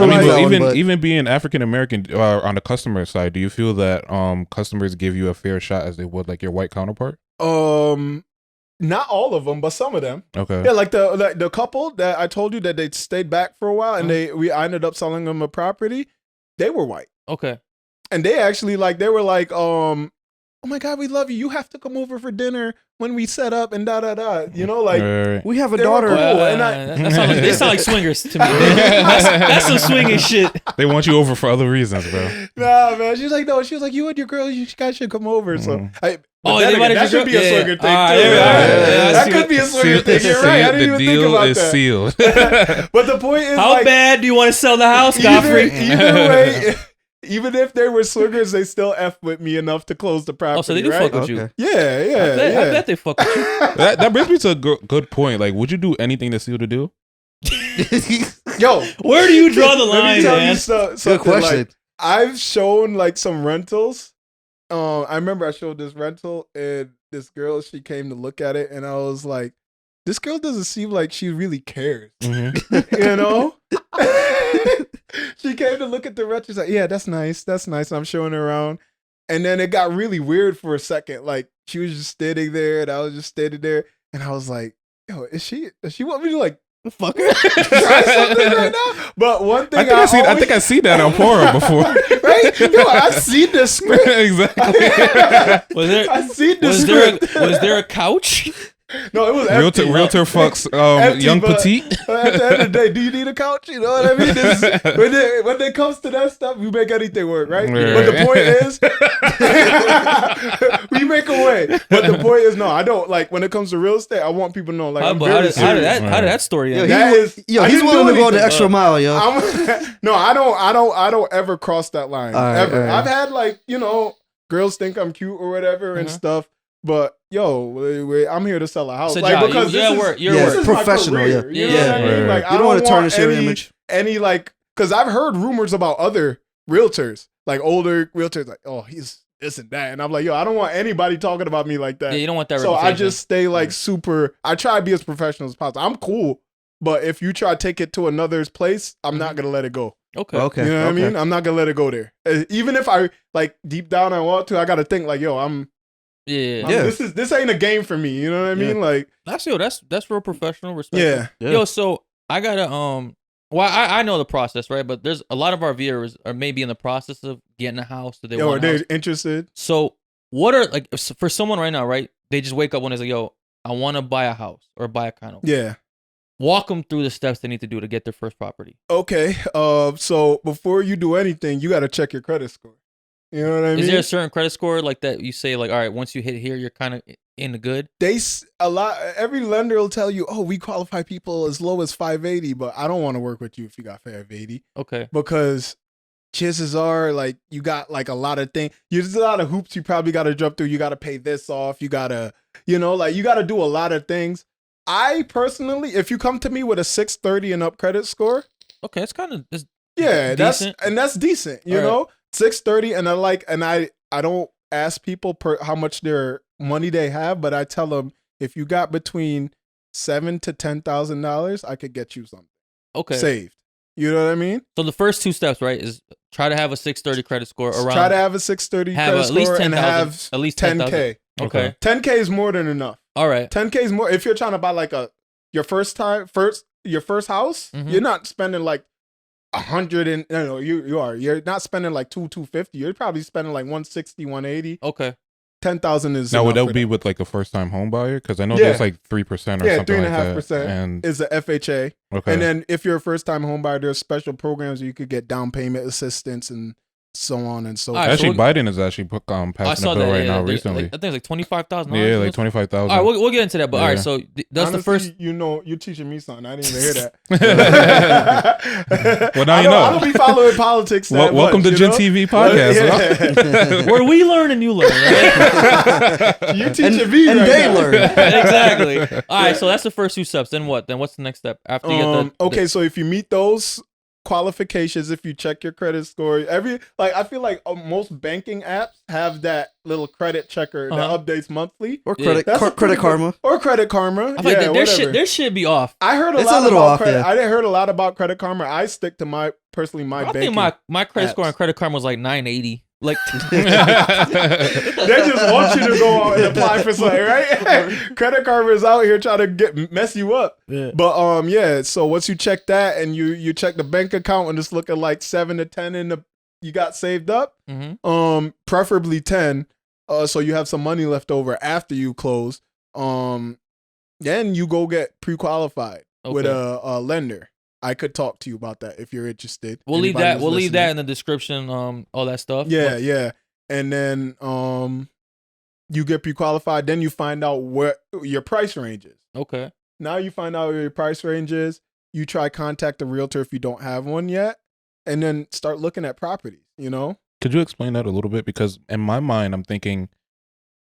even being African American on the customer side, do you feel that customers give you a fair shot as they would like your white counterpart? Not all of them, but some of them. Okay. Yeah, like the couple that I told you that they stayed back for a while, and I ended up selling them a property. They were white. Okay. And they actually they were like, oh my God, we love you. You have to come over for dinner when we set up and you know, like we have a daughter. Cool. They sound like swingers to me. That's some swinging shit. They want you over for other reasons, bro. Nah, man. She was like, no. She was like, you and your girl, you guys should come over. So that should be a swinger thing too. That could be a swinger thing. You're right. I didn't even think about that. The deal is sealed. But the point is, how bad do you want to sell the house, Godfrey? Either way. Even if they were swingers, they still F with me enough to close the property. Oh, so they do fuck with you. Yeah. I bet they fuck with you. That brings me to a good point. Like, would you do anything to seal the deal? Yo, where do you draw the let me line, tell man? you something. Good question. Like, I've shown like some rentals. I remember I showed this rental and this girl, she came to look at it and I was like, this girl doesn't seem like she really cares. Mm-hmm. You know? She came to look at the rental. She's like, yeah, that's nice. That's nice. And I'm showing her around. And then it got really weird for a second. Like she was just standing there and I was just standing there. And I was like, yo, does she want me to like fuck her? try something right now? But one thing I think I seen that on Pornhub before. Right? Yo, I seen the script. Exactly. I seen the script. Was there a couch? No, it was empty. Realtor fucks Empty, young but petite. At the end of the day, do you need a couch? You know what I mean? When it comes to that stuff, we make anything work, right? Right. But the point is, we make a way. But the point is, no, I don't. Like, when it comes to real estate, I want people to know, like, How did that story end? He's willing to go the extra mile, yo. No, I don't ever cross that line. Ever. I've had, like, you know, girls think I'm cute or whatever and stuff. But yo, I'm here to sell a house, like because this is professional. My career, you know what I mean? Like, you don't want to tarnish your image. Any like, because I've heard rumors about other realtors, like older realtors, like, oh, he's this and that, and I'm like, yo, I don't want anybody talking about me like that. Yeah, you don't want that. So I just stay like super. I try to be as professional as possible. I'm cool, but if you try to take it to another's place, I'm not gonna let it go. Okay. You know what I mean? I'm not gonna let it go there. Even if I like deep down I want to, I gotta think like, yo, this ain't a game for me. You know what I mean? Like that's real professional respect. Yeah. Yo, so I gotta well, I know the process, right? But there's a lot of our viewers are maybe in the process of getting a house that they want. Are they interested? So what are like for someone right now, right? They just wake up one day and say, yo, I want to buy a house or buy a condo. Yeah. Walk them through the steps they need to do to get their first property. Okay. So before you do anything, you got to check your credit score. You know what I mean? Is there a certain credit score like that you say like, all right, once you hit here, you're kind of in the good? Every lender will tell you, oh, we qualify people as low as 580, but I don't want to work with you if you got 580. Okay. Because chances are like you got like a lot of things. There's a lot of hoops you probably got to jump through. You got to pay this off. You got to, you know, like you got to do a lot of things. I personally, if you come to me with a 630 and up credit score. Okay, it's kind of decent. That's decent, you know? 630 and I don't ask people how much their money they have, but I tell them if you got between $7,000 to $10,000, I could get you something. Okay. Saved. You know what I mean? So the first two steps, right, is try to have a 630 credit score around. Try to have a 630 credit score and have at least 10K. Okay. 10K is more than enough. All right. 10K is more if you're trying to buy like your first house, you're not spending like 100 and you're not spending like 250. You're probably spending like 160, 180. Okay. 10,000 is now. Would that be with like a first time home buyer? Because I know there's like 3% or something like that. 3.5% is the FHA. Okay. And then if you're a first time home buyer, there's special programs where you could get down payment assistance and so on and so forth. Actually, Biden is actually passing a bill right now recently. I think it's like 25,000. Yeah, like 25,000. All right, we'll get into that. But all right, so that's the first. You know, you're teaching me something. I didn't even hear that. Well, now you know. I don't be following politics. Welcome to GinTV podcast. Where we learn and you learn. Right? You teaching me, and they learn. Exactly. All right, so that's the first two steps. Then what? Then what's the next step after you get the? Okay, so if you meet those qualifications, if you check your credit score, I feel like most banking apps have that little credit checker that updates monthly, or Credit Karma, or Credit Karma. Their shit be off. I heard a lot about credit. I didn't heard a lot about Credit Karma. I stick to my banking. I think my credit score on Credit Karma was like 980. Like they just want you to go out and apply for something, right? Credit Karma is out here trying to mess you up. Yeah. But so once you check that and you check the bank account and it's looking like 7 to 10 you got saved up, preferably 10, so you have some money left over after you close. Then you go get pre-qualified with a lender. I could talk to you about that if you're interested. We'll leave that in the description. All that stuff. Yeah. And then you get pre-qualified. Then you find out what your price range is. Okay. Now you find out what your price range is. You try contact a realtor if you don't have one yet, and then start looking at properties. You know. Could you explain that a little bit? Because in my mind, I'm thinking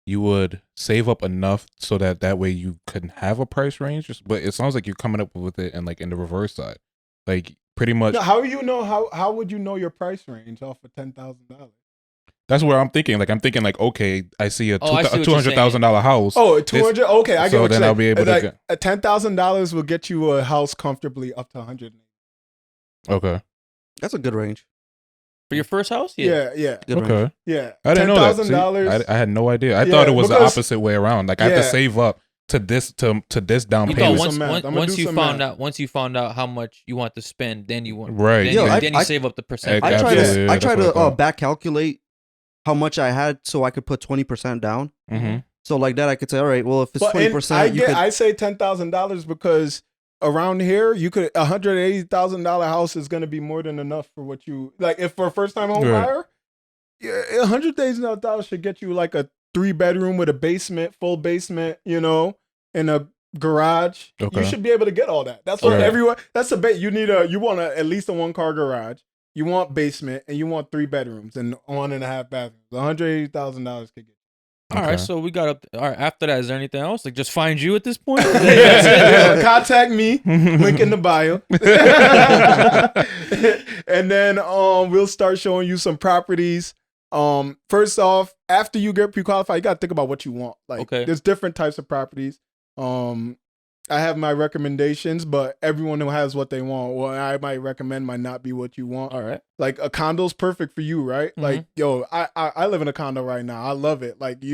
you would save up enough so that way you can have a price range. But it sounds like you're coming up with it and like in the reverse side. Like pretty much. No, how you know? How would you know your price range off of $10,000? That's where I'm thinking. Like I'm thinking, like okay, I see a $200,000 house. Oh, 200. Okay, I get so what then you're I'll be able like, to get a $10,000 will get you a house comfortably up to 100. Okay, that's a good range for your first house. Yeah. Good okay. range. Yeah. I didn't know that. See, I had no idea. I thought it was the opposite way around. Like I have to save up to this down payment. Once you found out how much you want to spend, then you want right. Then you save up the percent. I try to back calculate how much I had so I could put 20% down. Mm-hmm. So like that, I could say, all right, well, if it's 20%, I say $10,000 because around here, you could $180,000 house is going to be more than enough for what you like. If for a first time home buyer, $100,000 should get you like a 3-bedroom with a basement, full basement, you know, and a garage. Okay. You should be able to get all that. That's what everyone. That's a bet. You want at least a 1-car garage. You want basement and you want 3 bedrooms and 1.5 bathrooms. $180,000 could get. All right, so we got up. All right, after that, is there anything else? Like, just find you at this point? Contact me. Link in the bio. And then we'll start showing you some properties. First off, after you get pre-qualified, you gotta think about what you want. Like, there's different types of properties. I have my recommendations, but everyone who has what they want, what I might recommend might not be what you want. All right. Like a condo's perfect for you, right? Mm-hmm. Like, yo, I live in a condo right now. I love it. Like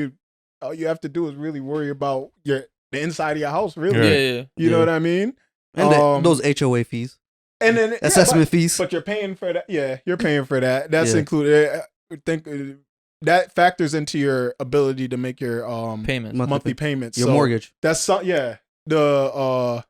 all you have to do is really worry about the inside of your house, really. Yeah. You know what I mean? And those HOA fees. And then assessment fees. But you're paying for that. Yeah, you're paying for that. That's included. That factors into your ability to make your payments, monthly payments. Your mortgage. That's the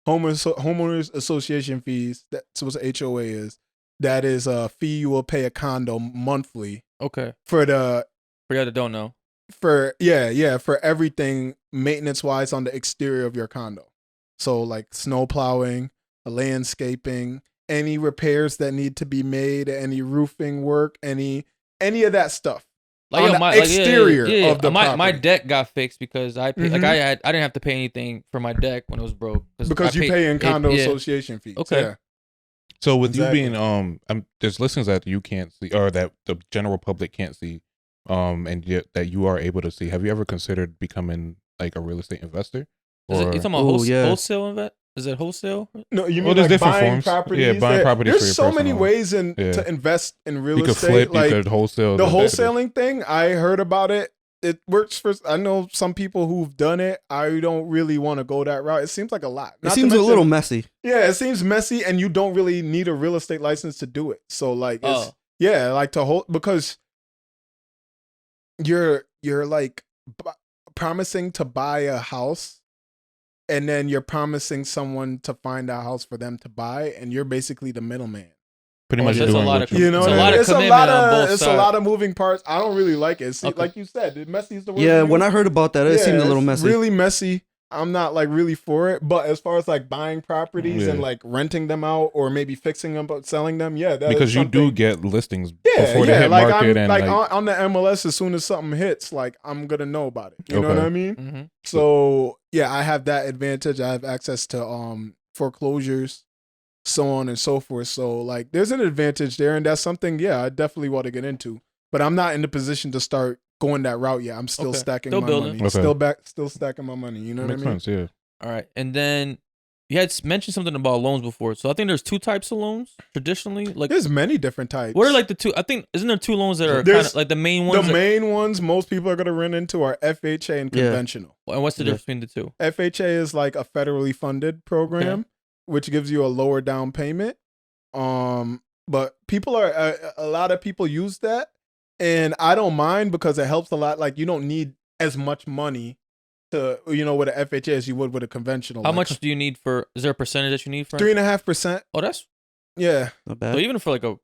homeowners association fees. That's what the HOA is. That is a fee you will pay a condo monthly. Okay. For you that don't know. For everything maintenance wise on the exterior of your condo. So like snow plowing, landscaping, any repairs that need to be made, any roofing work, any of that stuff. Like on the exterior of the property. My deck got fixed because I paid, I didn't have to pay anything for my deck when it was broke because you pay in condo association fees. Okay. Yeah. So with you being there's listings that you can't see or that the general public can't see, and yet that you are able to see. Have you ever considered becoming like a real estate investor? Or you talking about wholesale invest? Is it wholesale? No, you mean like different buying forms. properties? Yeah, buying properties. There's so many ways to invest in real estate. You could flip, like, you could wholesale. The wholesaling thing, I heard about it. It works for. I know some people who've done it. I don't really want to go that route. It seems like a lot. It seems a little messy. Yeah, it seems messy, and you don't really need a real estate license to do it. So like, like to hold because you're like promising to buy a house. And then you're promising someone to find a house for them to buy, and you're basically the middleman. Pretty much doing a lot of, you know, it's a lot of moving parts. I don't really like it. See, like you said, messy is the word. Yeah, when I heard about that, it seemed a little messy. Really messy. I'm not like really for it, but as far as like buying properties and like renting them out or maybe fixing them but selling them, because you do get listings before they hit like market I'm, and on the MLS, as soon as something hits, like I'm gonna know about it. You know what I mean? Mm-hmm. So yeah, I have that advantage. I have access to foreclosures, so on and so forth. So like, there's an advantage there, and that's something I definitely want to get into. But I'm not in the position to start going that route yet. I'm still stacking my money. Still stacking my money. You know what I mean? Makes sense, yeah. All right. And then you had mentioned something about loans before. So I think there's 2 types of loans traditionally. Like there's many different types. What are like the 2? I think isn't there 2 loans that are kind of like the main ones? The main ones most people are gonna run into are FHA and conventional. And what's the difference between the 2? FHA is like a federally funded program, which gives you a lower down payment. But people are a lot of people use that. And I don't mind because it helps a lot. Like, you don't need as much money to, with an FHA as you would with a conventional. How much do you need for, is there a percentage that you need for? 3.5%. Oh, that's. Yeah. Not bad. So even for like a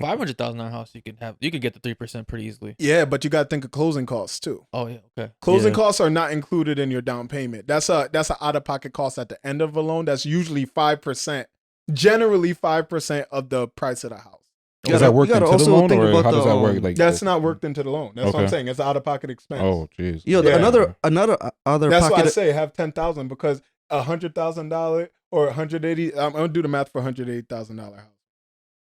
$500,000 house, you could get the 3% pretty easily. Yeah, but you got to think of closing costs too. Oh, yeah. Okay. Closing costs are not included in your down payment. That's an out-of-pocket cost at the end of a loan. That's usually 5%. Generally 5% of the price of the house. Does that work into the loan, or how does that work? Like that's not worked into the loan. That's what I'm saying. It's an out-of-pocket expense. Oh, jeez. Another That's pocket. why I say have $10,000 because $100,000 or 180. I'm gonna do the math for $180,000 house.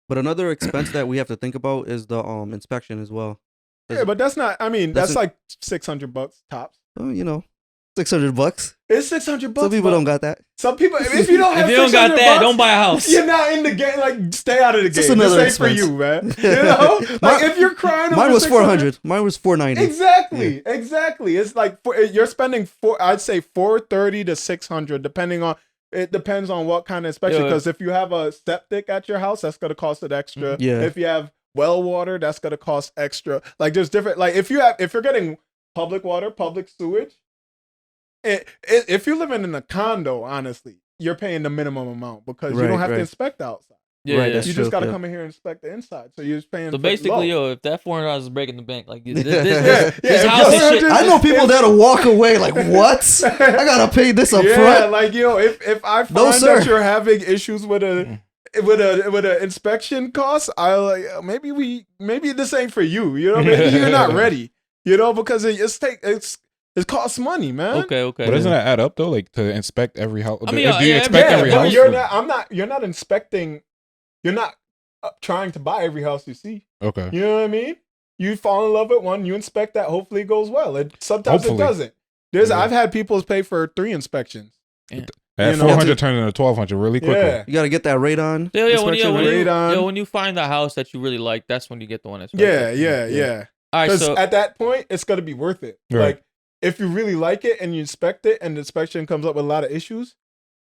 But another expense that we have to think about is the inspection as well. Yeah, but that's not. I mean, that's like $600 tops. Oh, you know, $600. It's $600. Some people don't got that. Some people, if you don't have, if you don't got that, don't buy a house. You're not in the game. Like, stay out of the Just game. another This ain't expense. for you, man. You know, like if you're crying, Mine over was 600, $400. Mine was $490. Exactly. It's like you're spending I'd say $430 to $600, depending on. It depends on what kind of inspection. Because if you have a septic at your house, that's gonna cost an extra. Yeah. If you have well water, that's gonna cost extra. Like there's different. Like if you're getting public water, public sewage. If you're living in a condo, honestly, you're paying the minimum amount because you don't have to inspect outside. Yeah, right, yeah. that's You true, just got to come in here and inspect the inside. So you're just paying. So for basically, low. if that $400 is breaking the bank, like this if house is shit. I know people that'll walk away like, what? I gotta pay this up Yeah, front. like if I find that you're having issues with a inspection cost, I like maybe this ain't for you. You know, maybe you're not ready. You know, because it costs money, man. Okay. But doesn't that add up though? Like to inspect every house? I mean, do you inspect every but house? You're not inspecting. You're not trying to buy every house you see. Okay. You know what I mean? You fall in love with one, you inspect that. Hopefully, it goes well. Sometimes it doesn't. I've had people pay for 3 inspections. At 400 turning into 1,200 really quickly. Yeah. You gotta get that radon. When you find the house that you really like, that's when you get the one inspected. Yeah. All right, Because so at that point, it's gonna be worth it. Right. Like if you really like it and you inspect it, and the inspection comes up with a lot of issues,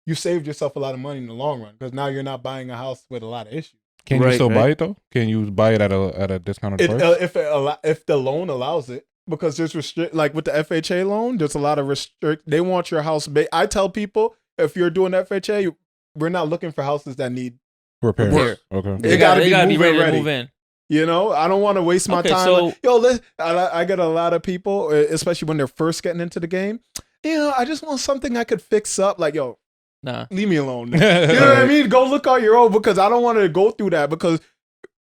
you saved yourself a lot of money in the long run because now you're not buying a house with a lot of issues. Can you still buy it though? Can you buy it at a discounted price? If the loan allows it, because there's like with the FHA loan, there's a lot of they want your house. I tell people if you're doing FHA, we're not looking for houses that need repair. Okay, they gotta be ready to move in. You know, I don't want to waste my time. So, I get a lot of people, especially when they're first getting into the game. You know, I just want something I could fix up. Like, nah, leave me alone. You know what I mean? Go look on your own because I don't want to go through that. Because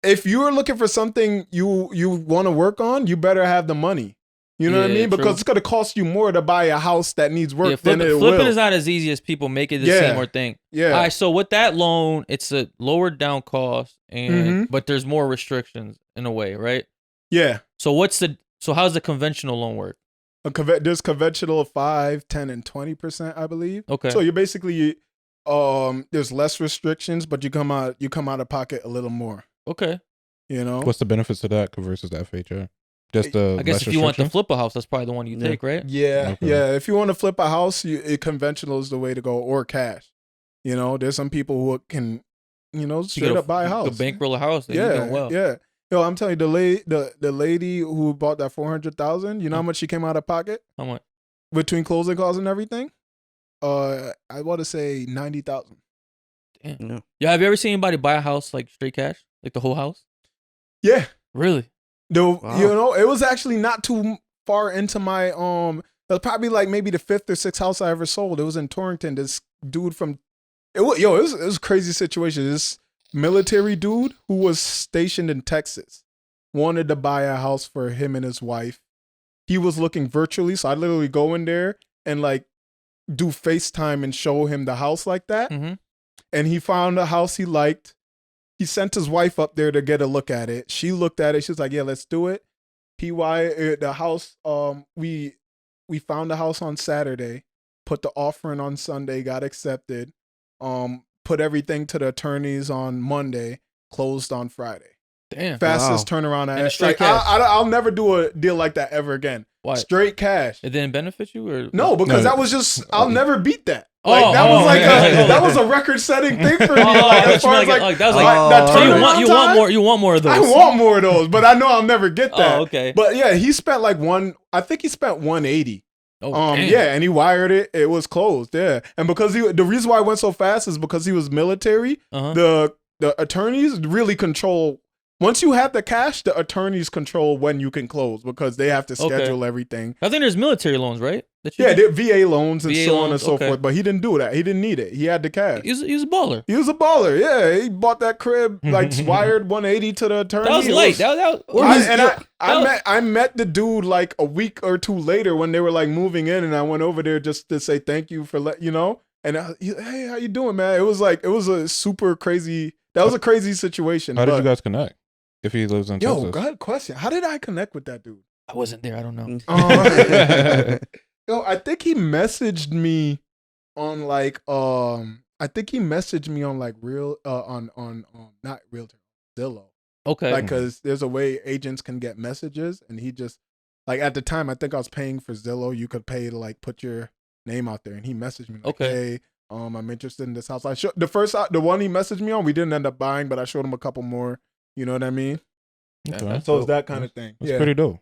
if you're looking for something you want to work on, you better have the money. You know what I mean? True. Because it's going to cost you more to buy a house that needs work than it will. Flipping is not as easy as people make it seem or think. Yeah. All right, so with that loan, it's a lower down cost, but there's more restrictions in a way, right? Yeah. So how's the conventional loan work? There's conventional 5, 10, and 20%, I believe. Okay. So you're basically there's less restrictions, but you come out of pocket a little more. Okay. You know? What's the benefits to that versus the FHA? Just I guess if you want to flip a house, that's probably the one you take, right? Yeah. Okay. Yeah. If you want to flip a house, conventional is the way to go, or cash. You know, there's some people who can, straight up buy a house. You bankroll a house. Yeah. Yo, I'm telling you, the lady who bought that $400,000, you know how much she came out of pocket? How much? Between closing costs and everything? I want to say $90,000. Damn. No. Yeah. Have you ever seen anybody buy a house like straight cash, like the whole house? Yeah. Really? Wow. It was actually not too far into my it was probably like maybe the 5th or 6th house I ever sold. It was in Torrington. This dude it was a crazy situation. This military dude who was stationed in Texas wanted to buy a house for him and his wife. He was looking virtually, so I literally go in there and like do FaceTime and show him the house like that. Mm-hmm. And he found a house he liked. He sent his wife up there to get a look at it. She looked at it. She was like, "Yeah, let's do it." The house. We found the house on Saturday. Put the offer in on Sunday. Got accepted. Put everything to the attorneys on Monday. Closed on Friday. Damn. Fastest turnaround. I'll never do a deal like that ever again. Why? Straight cash. It didn't benefit you, or no? Because that was just. I'll never beat that. That was a record-setting thing for me. As far as you want more of those. I want more of those, but I know I'll never get that. Oh, okay. But yeah, he spent like I think he spent 180. Oh, yeah, and he wired it. It was closed. Yeah, and because the reason why it went so fast is because he was military. The attorneys really control. Once you have the cash, the attorneys control when you can close because they have to schedule everything. I think there's military loans, right? They're VA loans and so on and so forth. But he didn't do that. He didn't need it. He had the cash. He was a baller. He was a baller. Yeah, he bought that crib, like wired 180 to the attorney. That was late. I met the dude like a week or two later when they were like moving in, and I went over there just to say thank you for And hey, how you doing, man? It was a super crazy. That was a crazy situation. How did you guys connect? If he lives in Texas. Yo, good question. How did I connect with that dude? I wasn't there. I don't know. Yo, I think he messaged me on like I think he messaged me on like not Realtor, Zillow. Okay. Like, cause there's a way agents can get messages, and he just like at the time I think I was paying for Zillow. You could pay to like put your name out there, and he messaged me like, hey, I'm interested in this house. I showed the one he messaged me on. We didn't end up buying, but I showed him a couple more. You know what I mean? Okay. So it's that kind of thing. That's pretty dope.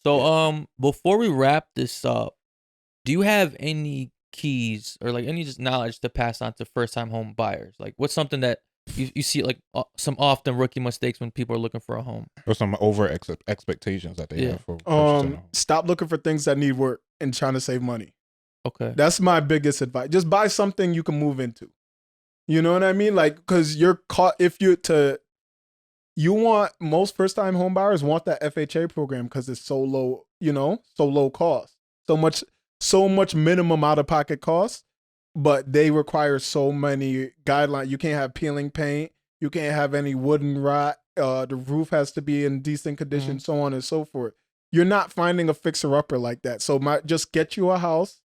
So before we wrap this up, do you have any keys or like any just knowledge to pass on to first time home buyers? Like what's something that you see like some often rookie mistakes when people are looking for a home? Or some over expectations that they have for purchasing a home. Stop looking for things that need work and trying to save money. Okay. That's my biggest advice. Just buy something you can move into. You know what I mean? Like, cause you're caught you want most first time home buyers want that FHA program because it's so low, so low cost. So much minimum out of pocket cost, but they require so many guidelines. You can't have peeling paint. You can't have any wooden rot. The roof has to be in decent condition, so on and so forth. You're not finding a fixer upper like that. So just get you a house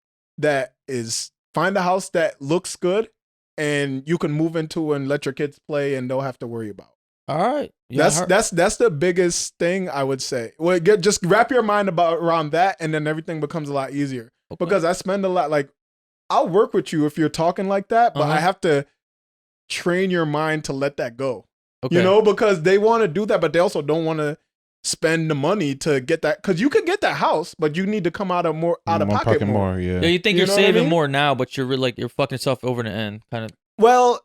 find a house that looks good and you can move into and let your kids play and don't have to worry about. All right. Yeah, that's the biggest thing I would say. Well, just wrap your mind around that, and then everything becomes a lot easier. Okay. Because I spend a lot, like, I'll work with you if you're talking like that, but I have to train your mind to let that go. Okay. Because they want to do that, but they also don't want to spend the money to get that. Because you could get that house, but you need to come out of pocket more. Yeah, you think you're saving more now, but you're like you're fucking yourself over the end, kind of. Well,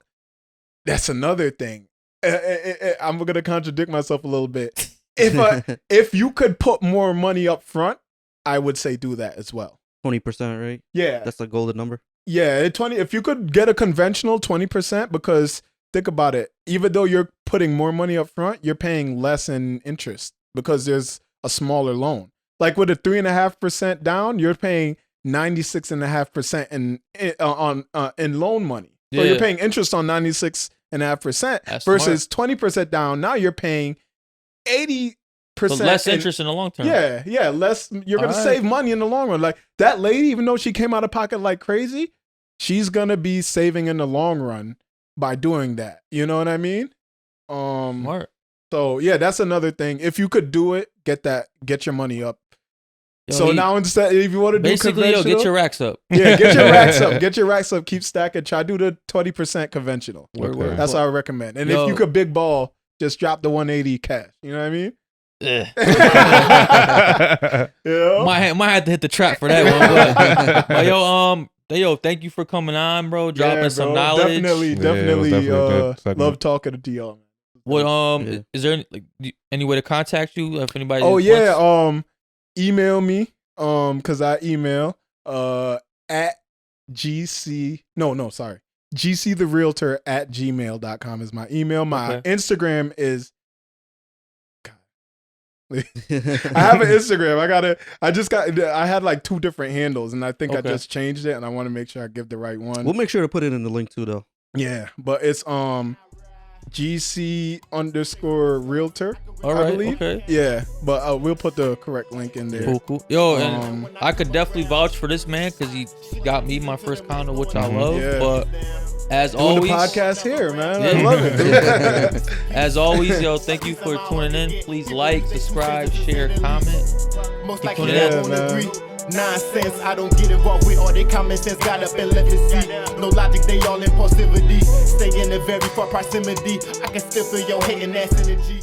that's another thing. I'm gonna contradict myself a little bit. If you could put more money up front, I would say do that as well. 20%, right? Yeah, that's the golden number. Yeah, 20. If you could get a conventional 20%, because think about it, even though you're putting more money up front, you're paying less in interest because there's a smaller loan. Like with a 3.5% down, you're paying 96.5% in loan money. So you're paying interest on 96.5% versus 20% down. Now you're paying 80%. So less interest in the long term. Yeah, less. You're gonna save money in the long run. Like that lady, even though she came out of pocket like crazy, she's gonna be saving in the long run by doing that. You know what I mean? Smart. So yeah, that's another thing. If you could do it, get your money up. Now instead, if you want to do conventional, get your racks up. Yeah, get your racks up. Get your racks up. Keep stacking. Try do the 20% conventional. That's what I recommend. And if you could big ball, just drop the 180 cash. You know what I mean? Might have to hit the trap for that one. But yo, thank you for coming on, bro. Dropping some knowledge. Definitely. Love talking to y'all. What is there any way to contact you if anybody? Email me because I email at gctherealtor@gmail.com is my email. My Instagram is I have an Instagram. I had like 2 different handles, and I think I just changed it, and I want to make sure I give the right one. We'll make sure to put it in the link too, though. Yeah, but it's GC_Realtor. All right, I believe. Okay. Yeah, but we'll put the correct link in there. Cool. Yo, and I could definitely vouch for this man because he got me my first condo, which I love. Yeah. But as always, the podcast here, man. I love it. As always, yo, thank you for tuning in. Please like, subscribe, share, comment. Keep tuning in, man. Nonsense, I don't get involved with all their common sense. Got up and left the seat. No logic, they all impulsivity. Stay in a very far proximity. I can still feel your hating ass energy.